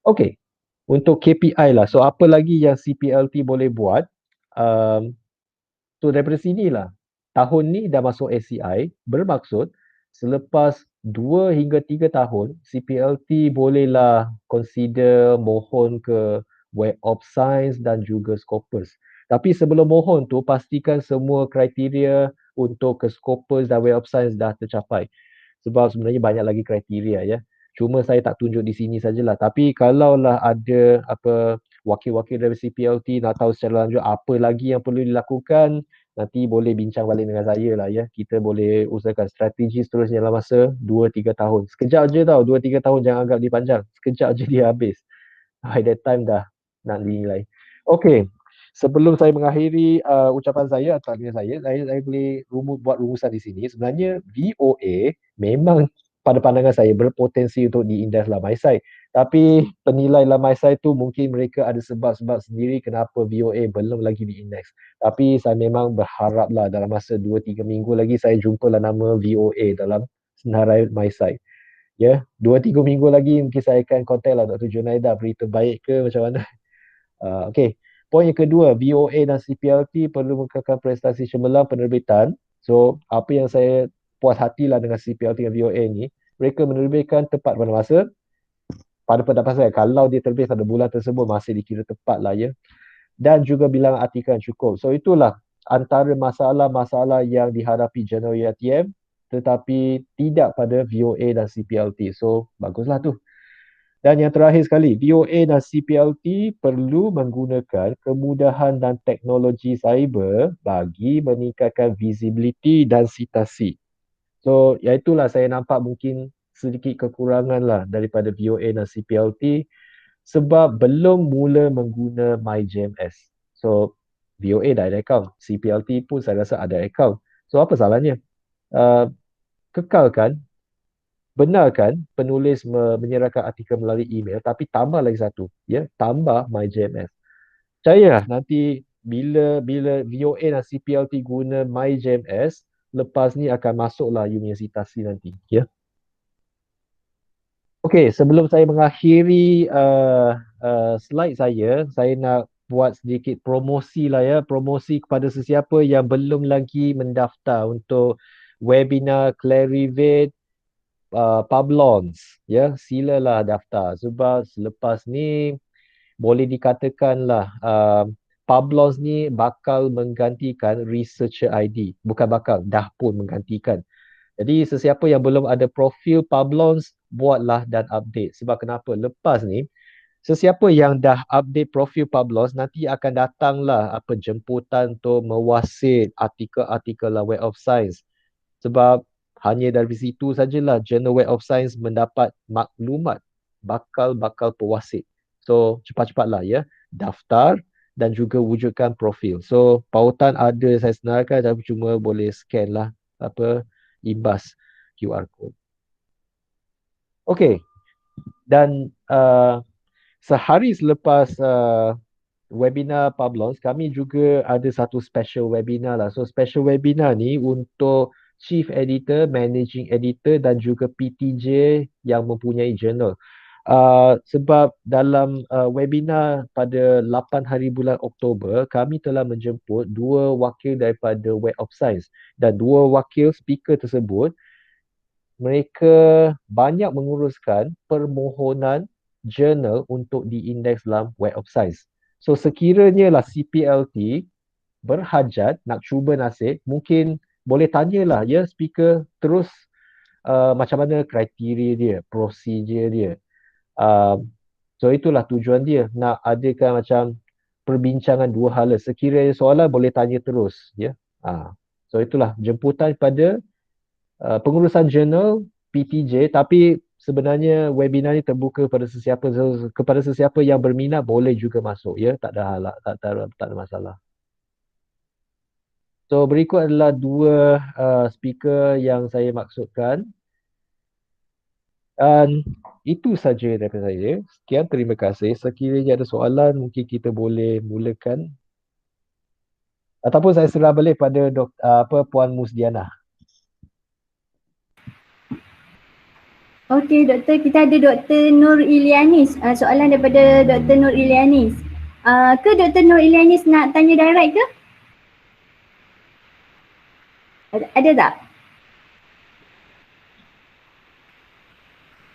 Okey. Untuk KPI lah. So apa lagi yang CPLT boleh buat? So daripada sinilah tahun ni dah masuk ACI, bermaksud selepas 2 hingga 3 tahun CPLT bolehlah consider mohon ke Web of Science dan juga Scopus. Tapi sebelum mohon tu pastikan semua kriteria untuk ke Scopus dan Web of Science dah tercapai. Sebab sebenarnya banyak lagi kriteria ya. Cuma saya tak tunjuk di sini sajalah. Tapi kalaulah ada wakil-wakil dari CPLT nak tahu secara lanjut apa lagi yang perlu dilakukan, nanti boleh bincang balik dengan saya lah ya. Kita boleh usahakan strategi seterusnya dalam masa 2-3 tahun. Sekejap je tau, 2-3 tahun jangan anggap dia panjang. Sekejap je dia habis. By that time dah nak dinilai. Okey. Sebelum saya mengakhiri ucapan saya atau tanya saya boleh buat rumusan di sini. Sebenarnya VOA memang pada pandangan saya berpotensi untuk diindeks dalam MySite. Tapi penilai dalam MySite tu mungkin mereka ada sebab-sebab sendiri kenapa VOA belum lagi diindeks. Tapi saya memang berharaplah dalam masa 2-3 minggu lagi saya jumpalah nama VOA dalam senarai MySite. Ya, 2-3 minggu lagi mungkin saya akan contact lah Dr. Junaida, berita baik ke macam mana. Okey. Poin yang kedua, VOA dan CPLT perlu mengekalkan prestasi cemerlang penerbitan. So, apa yang saya puas hatilah dengan CPLT dan VOA ni, mereka menerbitkan tepat pada masa, pada pendapat saya, kalau dia terbit pada bulan tersebut masih dikira tepat lah ya. Dan juga bilangan artikel yang cukup. So itulah antara masalah-masalah yang dihadapi jurnal UiTM tetapi tidak pada VOA dan CPLT. So baguslah tu. Dan yang terakhir sekali, VOA dan CPLT perlu menggunakan kemudahan dan teknologi cyber bagi meningkatkan visibility dan citasi. So, iaitulah saya nampak mungkin sedikit kekurangan lah daripada VOA dan CPLT sebab belum mula mengguna MyJMS. So, VOA dah ada account, CPLT pun saya rasa ada account. So, apa salahnya? Kekalkan, benarkan penulis menyerahkan artikel melalui email tapi tambah lagi satu, ya, tambah MyJMS. Percayalah nanti bila VOA dan CPLT guna MyJMS, lepas ni akan masuklah universitasi nanti, ya. Okey, sebelum saya mengakhiri slide saya nak buat sedikit promosi lah ya, promosi kepada sesiapa yang belum lagi mendaftar untuk webinar Clarivate Publons, ya, silalah daftar sebab selepas ni boleh dikatakanlah Publons ni bakal menggantikan Researcher ID, bukan bakal, dah pun menggantikan. Jadi sesiapa yang belum ada profil Publons, buatlah dan update. Sebab kenapa? Lepas ni, sesiapa yang dah update profil Publons, nanti akan datanglah jemputan untuk mewasit artikel-artikel Web of Science. Sebab hanya dari situ sajalah Journal Web of Science mendapat maklumat bakal pewasit. So cepat-cepatlah ya, daftar dan juga wujudkan profil. So pautan ada saya senarkan, tapi cuma boleh scan lah imbas QR code. Okey. Dan sehari selepas webinar Publons, kami juga ada satu special webinar lah. So special webinar ni untuk Chief Editor, Managing Editor dan juga PTJ yang mempunyai jurnal. Sebab dalam webinar pada 8 hari bulan Oktober, kami telah menjemput 2 wakil daripada Web of Science. Dan 2 wakil speaker tersebut, mereka banyak menguruskan permohonan jurnal untuk diindeks dalam Web of Science. So sekiranya lah CPLT berhajat nak cuba nasib, mungkin boleh tanyalah ya speaker terus macam mana kriteria dia, prosedur dia. So itulah tujuan dia, nak adakan macam perbincangan 2 hala. Sekiranya soalan boleh tanya terus ya. So itulah jemputan pada pengurusan jurnal PTJ, tapi sebenarnya webinar ni terbuka kepada sesiapa yang berminat boleh juga masuk ya, tak ada masalah. So berikut adalah 2 speaker yang saya maksudkan. Dan itu saja daripada saya. Sekian, terima kasih. Sekiranya ada soalan mungkin kita boleh mulakan. Ataupun saya serah balik pada Puan Musdiana. Okey doktor, kita ada Dr. Nur Ilianis. Soalan daripada Dr. Nur Ilianis. Ke Dr. Nur Ilianis nak tanya direct ke? Ada tak?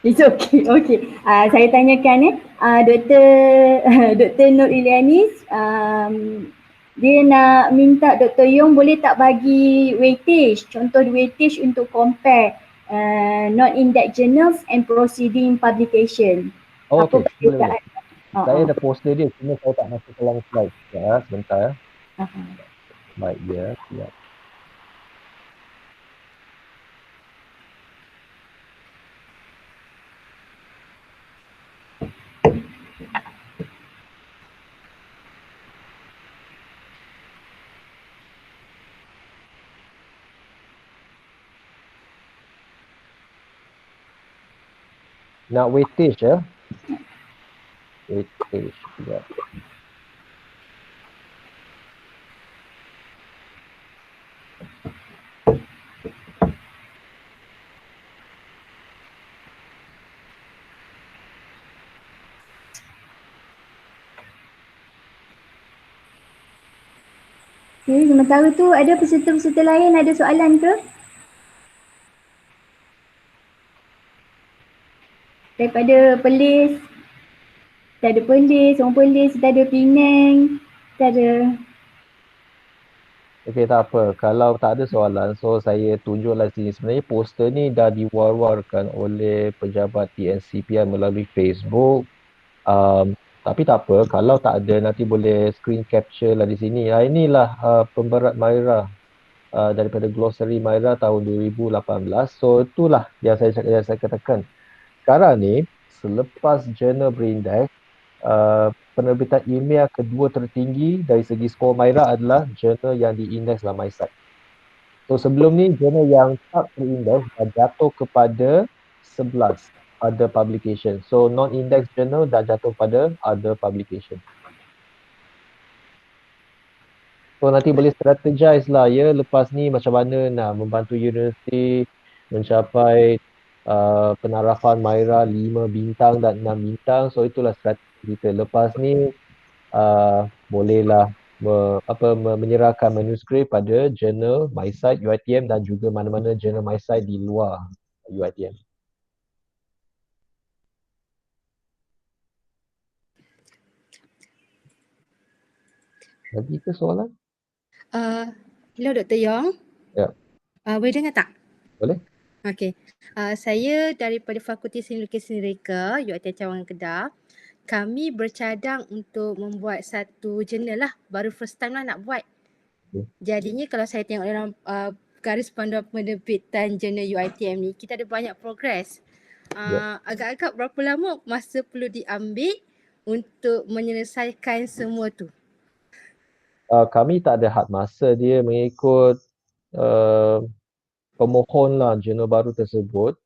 It's okay. Okay. Saya tanyakan Dr. Nur Ilianis, dia nak minta Dr. Yong boleh tak bagi weightage, contoh weightage untuk compare non-index journals and proceeding publication. Okey. Saya ada poster dia, cuma saya tak masuk dalam slide. Ya, sebentar. Baik ya. Siap. Nak weightage ya. Weightage. Ya. Okay, sementara tu ada peserta-peserta lain ada soalan ke? daripada Perlis. Kita ada Perlis, orang Perlis, kita ada Penang, kita ada. Okey, tak apa. Kalau tak ada soalan, so saya tunjuklah sini. Sebenarnya poster ni dah diwar-warkan oleh pejabat TNCPI melalui Facebook. Tapi tak apa, kalau tak ada nanti boleh screen capture lah di sini. Inilah pemberat Maira daripada Glossary Maira tahun 2018. So itulah yang saya katakan. Sekarang ni, selepas jurnal berindex, penerbitan ilmiah kedua tertinggi dari segi skor Maira adalah jurnal yang diindeks dalam MySite. So sebelum ni jurnal yang tak terindeks dah jatuh kepada 11 other publication. So non-index journal dah jatuh pada other publication. So nanti boleh strategize lah ya lepas ni macam mana nak membantu universiti mencapai penarafan Maira 5 bintang dan 6 bintang. So itulah strategi kita. Lepas ni bolehlah menyerahkan manuskrip pada jurnal MySite UiTM dan juga mana-mana jurnal MySite di luar UiTM. Lagi ke soalan? Hello Dr. Yong. Ya. Boleh dengar tak? Boleh. Okey. Saya daripada Fakulti Seni Lukis Seni Reka UiTM Cawangan Kedah. Kami bercadang untuk membuat satu jurnal lah. Baru first time lah nak buat. Jadinya kalau saya tengok dalam garis panduan penerbitan jurnal UiTM ni, kita ada banyak progres. Agak-agak berapa lama masa perlu diambil untuk menyelesaikan semua tu? Kami tak ada had masa, dia mengikut pemohon lah jurnal baru tersebut.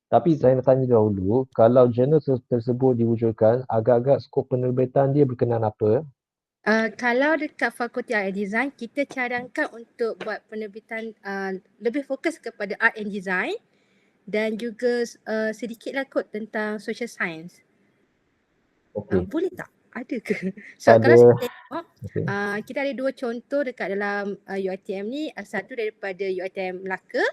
Tapi saya nak tanya dahulu, kalau jurnal tersebut diwujudkan, agak-agak skop penerbitan dia berkenaan apa? Kalau dekat Fakulti Art and Design, kita cadangkan untuk buat penerbitan lebih fokus kepada Art and Design dan juga sedikitlah kot tentang Social Science. Okay. Boleh tak? Ada ke? So kalau saya tengok, kita ada dua contoh dekat dalam UiTM ni. Satu daripada UiTM Melaka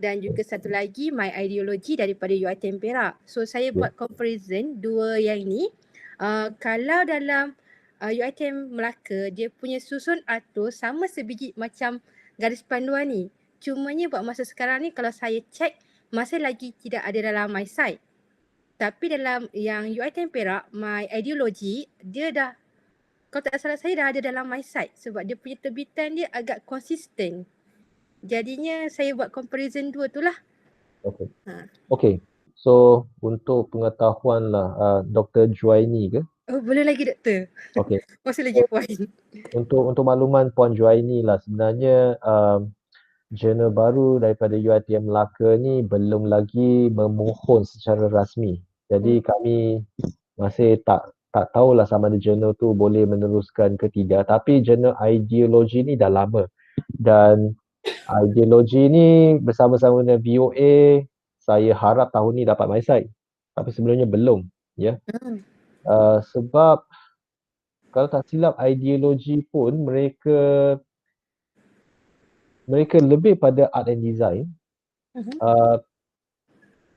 dan juga satu lagi My Ideology daripada UiTM Perak. So saya buat comparison dua yang ni. Kalau dalam UiTM Melaka, dia punya susun atur sama sebiji macam garis panduan ni. Cumanya buat masa sekarang ni kalau saya cek, masih lagi tidak ada dalam MySite. Tapi dalam yang UiTM Perak, My Ideology, dia dah, kalau tak salah saya dah ada dalam MySite sebab dia punya terbitan dia agak konsisten. Jadinya saya buat comparison dua tu lah. Okay. Okay. So untuk pengetahuan lah, Dr. Juaini ke? Oh, boleh lagi doktor. Okay. Masih lagi poin. Untuk makluman Puan Juaini lah, sebenarnya jurnal baru daripada UiTM Melaka ni belum lagi memohon secara rasmi. Jadi kami masih tak tahulah sama ada jurnal tu boleh meneruskan ke tidak. Tapi jurnal Ideology ni dah lama. Dan Ideology ni bersama-sama dengan VOA, saya harap tahun ni dapat MySite. Tapi sebelumnya belum. Ya. Sebab kalau tak silap Ideology pun mereka lebih pada art and design.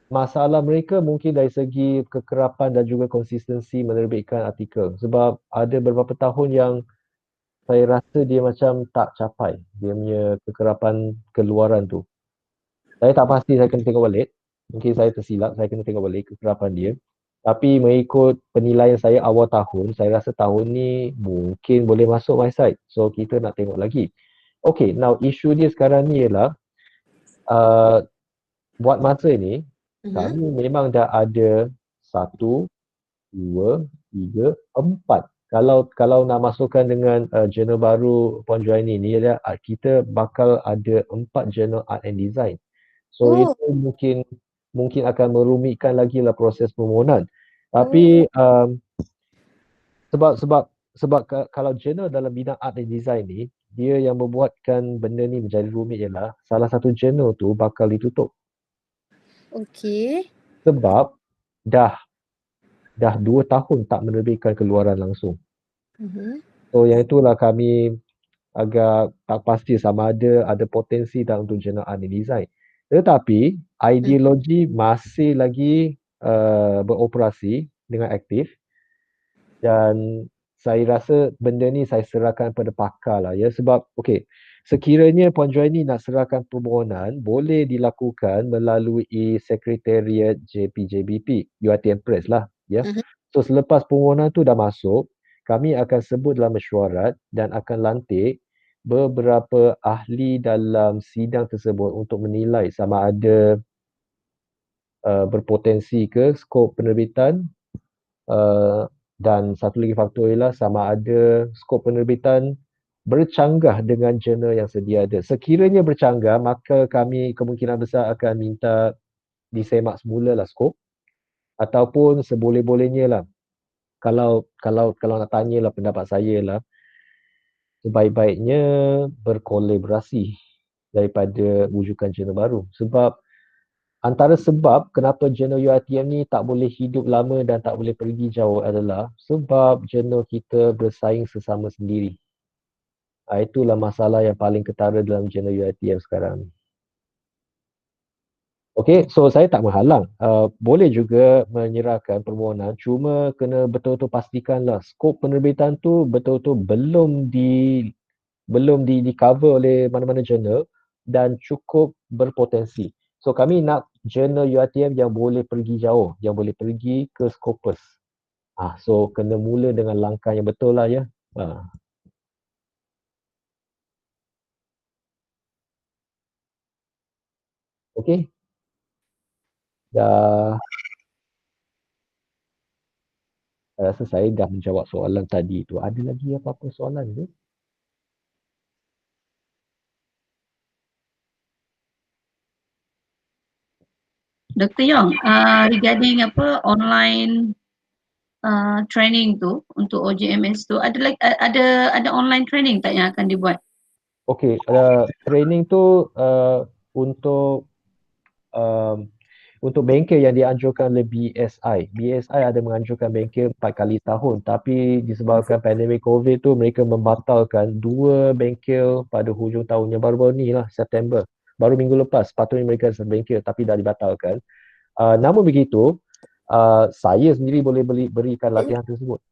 Masalah mereka mungkin dari segi kekerapan dan juga konsistensi menerbitkan artikel. Sebab ada beberapa tahun yang saya rasa dia macam tak capai dia punya kekerapan keluaran tu. Saya tak pasti, saya kena tengok balik. Mungkin saya tersilap, saya kena tengok balik kekerapan dia. Tapi mengikut penilaian saya awal tahun, saya rasa tahun ni mungkin boleh masuk MySite. So kita nak tengok lagi. Okay, now isu dia sekarang ni ialah buat masa ni kami memang dah ada 1, 2, 3, 4. Kalau nak masukkan dengan jurnal baru Puan Juaini ni, kita bakal ada 4 jurnal art and design. So itu mungkin akan merumitkan lagi lah proses permohonan. Tapi sebab kalau jurnal dalam bidang art and design ni, dia yang membuatkan benda ni menjadi rumit ialah salah satu jurnal tu bakal ditutup. Okey. Sebab dah 2 tahun tak menerbitkan keluaran langsung. So yang itulah kami agak tak pasti sama ada potensi tak untuk jurnal art and design. Tetapi ideologi masih lagi beroperasi dengan aktif, dan saya rasa benda ni saya serahkan pada pakar lah ya, sebab okey, sekiranya Puan Joy ni nak serahkan permohonan boleh dilakukan melalui Sekretariat JPJBP, UiTM Press lah ya. So selepas permohonan tu dah masuk, kami akan sebut dalam mesyuarat dan akan lantik beberapa ahli dalam sidang tersebut untuk menilai sama ada berpotensi ke skop penerbitan, dan satu lagi faktor ialah sama ada skop penerbitan bercanggah dengan jurnal yang sedia ada. Sekiranya bercanggah, maka kami kemungkinan besar akan minta disemak semula lah skop, ataupun seboleh-bolehnya lah, kalau nak tanyalah pendapat saya lah, sebaik-baiknya berkolaborasi daripada wujukan jurnal baru. Sebab antara sebab kenapa jurnal UiTM ni tak boleh hidup lama dan tak boleh pergi jauh adalah sebab jurnal kita bersaing sesama sendiri. Itulah masalah yang paling ketara dalam jurnal UiTM sekarang. Okey, so saya tak menghalang. Boleh juga menyerahkan permohonan, cuma kena betul-betul pastikanlah skop penerbitan tu betul-betul belum di cover oleh mana-mana jurnal dan cukup berpotensi. So kami nak jurnal UiTM yang boleh pergi jauh, yang boleh pergi ke Scopus. So kena mula dengan langkah yang betul lah ya. Okey. Dah. Saya rasa saya dah menjawab soalan tadi tu. Ada lagi apa-apa soalan ke? Dr. Yong, regarding online training tu untuk OJMS tu, ada online training tak yang akan dibuat? Okey, training tu untuk bengkel yang dianjurkan oleh BSI. BSI ada menganjurkan bengkel 4 kali tahun, tapi disebabkan pandemik COVID tu mereka membatalkan 2 bengkel pada hujung tahun yang baru-baru ni lah, September. Baru minggu lepas sepatutnya mereka ada bengkel tapi dah dibatalkan. Namun begitu, saya sendiri boleh berikan latihan tersebut.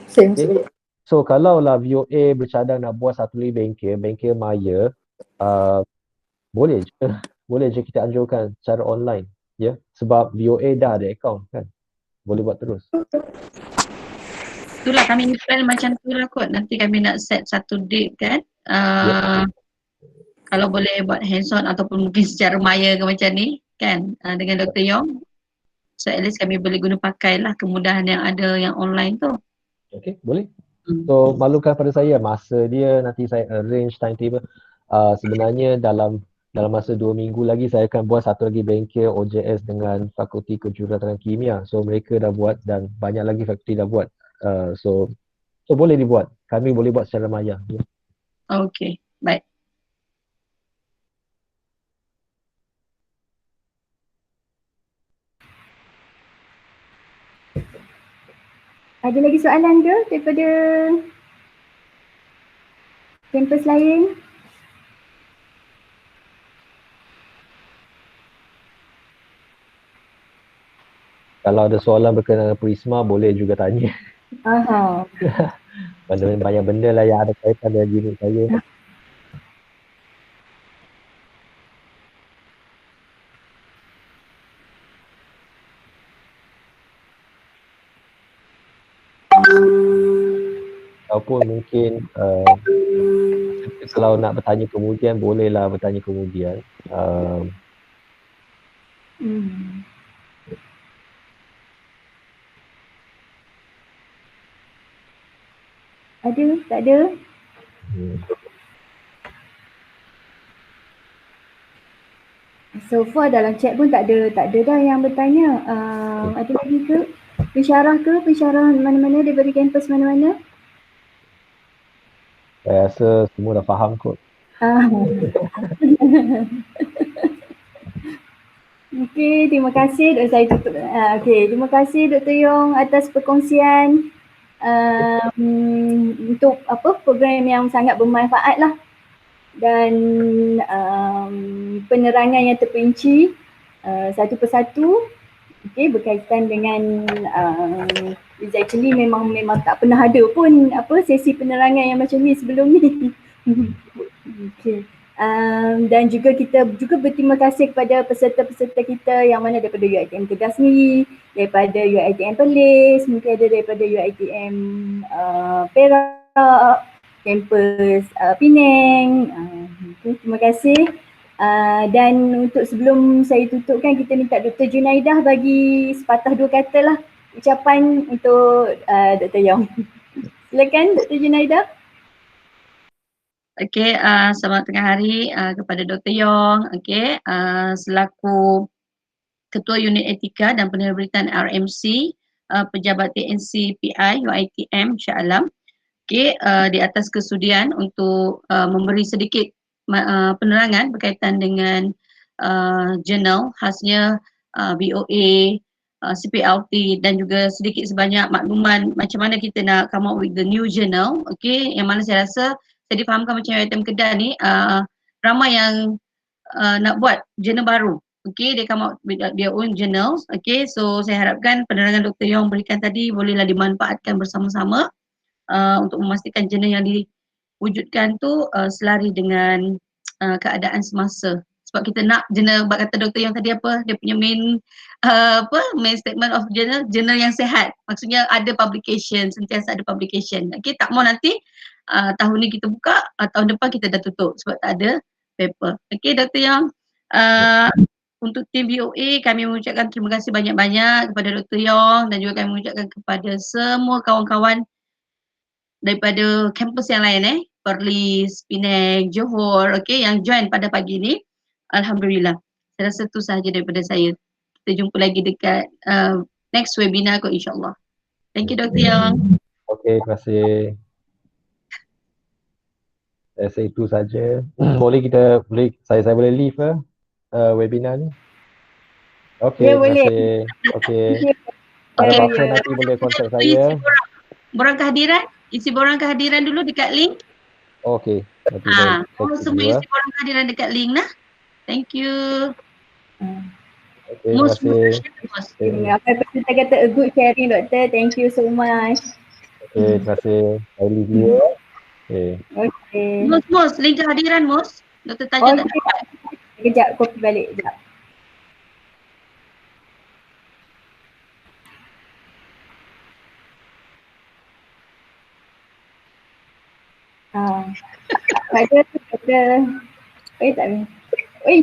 Okay. So kalaulah VOA bercadang nak buat satu lagi bengkel maya, boleh je kita anjurkan secara online ya, sebab VOA dah ada akaun kan, boleh buat terus. Itulah kami plan macam tu lah kot, nanti kami nak set satu date kan, kalau boleh buat hands on ataupun mungkin secara maya ke macam ni kan, dengan Dr. Yong, so at least kami boleh guna pakai lah kemudahan yang ada yang online tu. Okay, boleh. So maklumkan pada saya masa dia, nanti saya arrange timetable. Sebenarnya dalam masa 2 minggu lagi saya akan buat satu lagi bengkel OJS dengan Fakulti Kejuruterang Kimia. So mereka dah buat dan banyak lagi fakulti dah buat. So boleh dibuat. Kami boleh buat secara maya. Ya. Okay, baik. Ada lagi soalan ke daripada kampus lain? Kalau ada soalan berkenaan dengan Prisma, boleh juga tanya. Banyak benda lah yang ada kaitan dengan unit saya. Ataupun mungkin kalau nak bertanya kemudian, bolehlah bertanya kemudian. Ada? Tak ada? So far dalam chat pun tak ada dah yang bertanya. Ada lagi ke? Pensyarah mana-mana daripada kampus mana-mana? Saya rasa semua dah faham kot. Okey, terima kasih. Saya tutup. Terima kasih Dr. Yong atas perkongsian untuk program yang sangat bermanfaat lah. dan penerangan yang terperinci satu persatu, berkaitan dengan actually memang tak pernah ada pun sesi penerangan yang macam ni sebelum ni. Dan juga kita juga berterima kasih kepada peserta-peserta kita yang mana daripada UiTM Kedah sendiri, daripada UiTM Perlis, mungkin ada daripada UiTM Perak, kampus Penang. Terima kasih. Dan untuk sebelum saya tutupkan, kita minta Dr. Junaidah bagi sepatah dua kata lah ucapan untuk Dr. Yong. Silakan Dr. Junaidah. Okey, selamat tengah hari kepada Dr. Yong. Okey, selaku Ketua Unit Etika dan Penerbitatan RMC, Pejabat TNC PI UiTM Shah Alam. Okey, di atas kesudian untuk memberi sedikit penerangan berkaitan dengan jurnal khasnya BOA, CPLT dan juga sedikit sebanyak makluman macam mana kita nak come up with the new journal. Okey, yang mana saya rasa saya difahamkan macam UiTM Kedah ni ramai yang nak buat jurnal baru. Okey, dia come out with their own journals. Okey, so saya harapkan penerangan Dr. Yong berikan tadi bolehlah dimanfaatkan bersama-sama untuk memastikan jurnal yang diwujudkan tu selari dengan keadaan semasa. Sebab kita nak jurnal, kata Dr. Yong tadi apa, dia punya main main statement of journal yang sihat. Maksudnya ada publication, sentiasa ada publication. Okey, tak mau nanti tahun ni kita buka, tahun depan kita dah tutup sebab tak ada paper. Okey Dr. Yong, untuk tim BOA kami mengucapkan terima kasih banyak-banyak kepada Dr. Yong dan juga kami mengucapkan kepada semua kawan-kawan daripada kampus yang lain Perlis, Penang, Johor, okey, yang join pada pagi ni. Alhamdulillah. Saya rasa itu sahaja daripada saya. Kita jumpa lagi dekat next webinar kot insyaAllah. Thank you Dr. Yong. Okey, terima kasih. Saya rasa itu saja. Saya boleh leave webinar ni? Okey, Ya, terima boleh. kasih. Okey. Kalau Okey. apa-apa nanti boleh kontak saya. Borang kehadiran, isi borang kehadiran dulu dekat link. Okey, nanti saya check Semua dulu. isi borang kehadiran dekat link lah. Thank you. Okey, terima kasih. Apa kita kata a good sharing doktor. Thank you so much. Okey, terima kasih. Saya leave you. Okey. Okay. Mus, link kehadiran Mus. Dr. Tajul tak dapat. Kejap, copy balik kejap. Tak ni.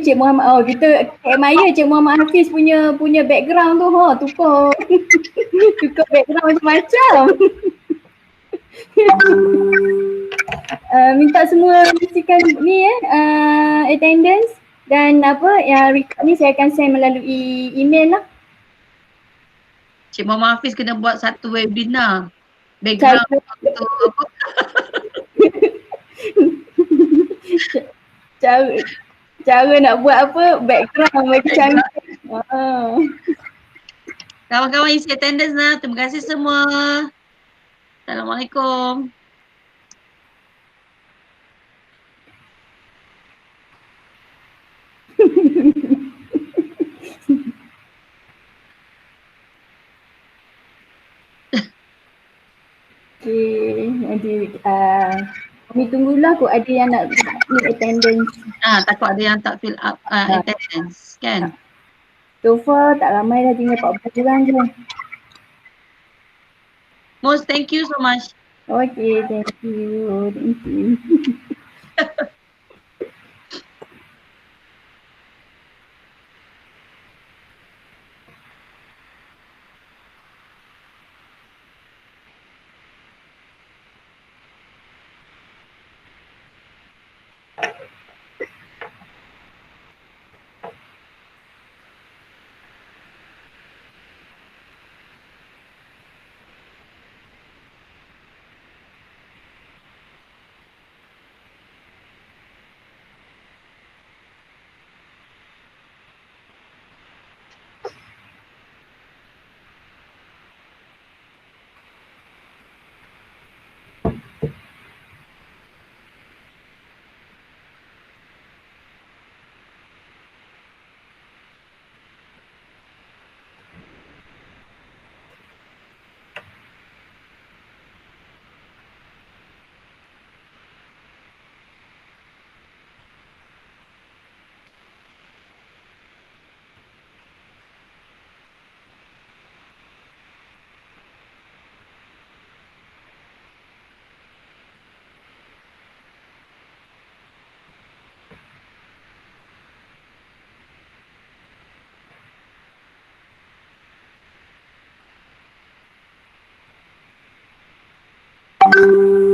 Cik Muhammad, kita admire Cik Muhammad Hafiz punya background tu, tukar background macam-macam. Minta semua mestikan ni attendance dan yang record ni saya akan send melalui email lah. Cik Muhammad Hafiz kena buat satu webinar. Background untuk apa? Cara nak buat apa, background macam Kawan-kawan isi attendance lah. Terima kasih semua. Assalamualaikum. Okay, nanti kami tunggulah kot ada yang nak attendance. Takut ada yang tak fill up attendance kan? So far tak ramai dah, tinggal 14 orang je. Most thank you so much. Okay, thank you. Thank you. you.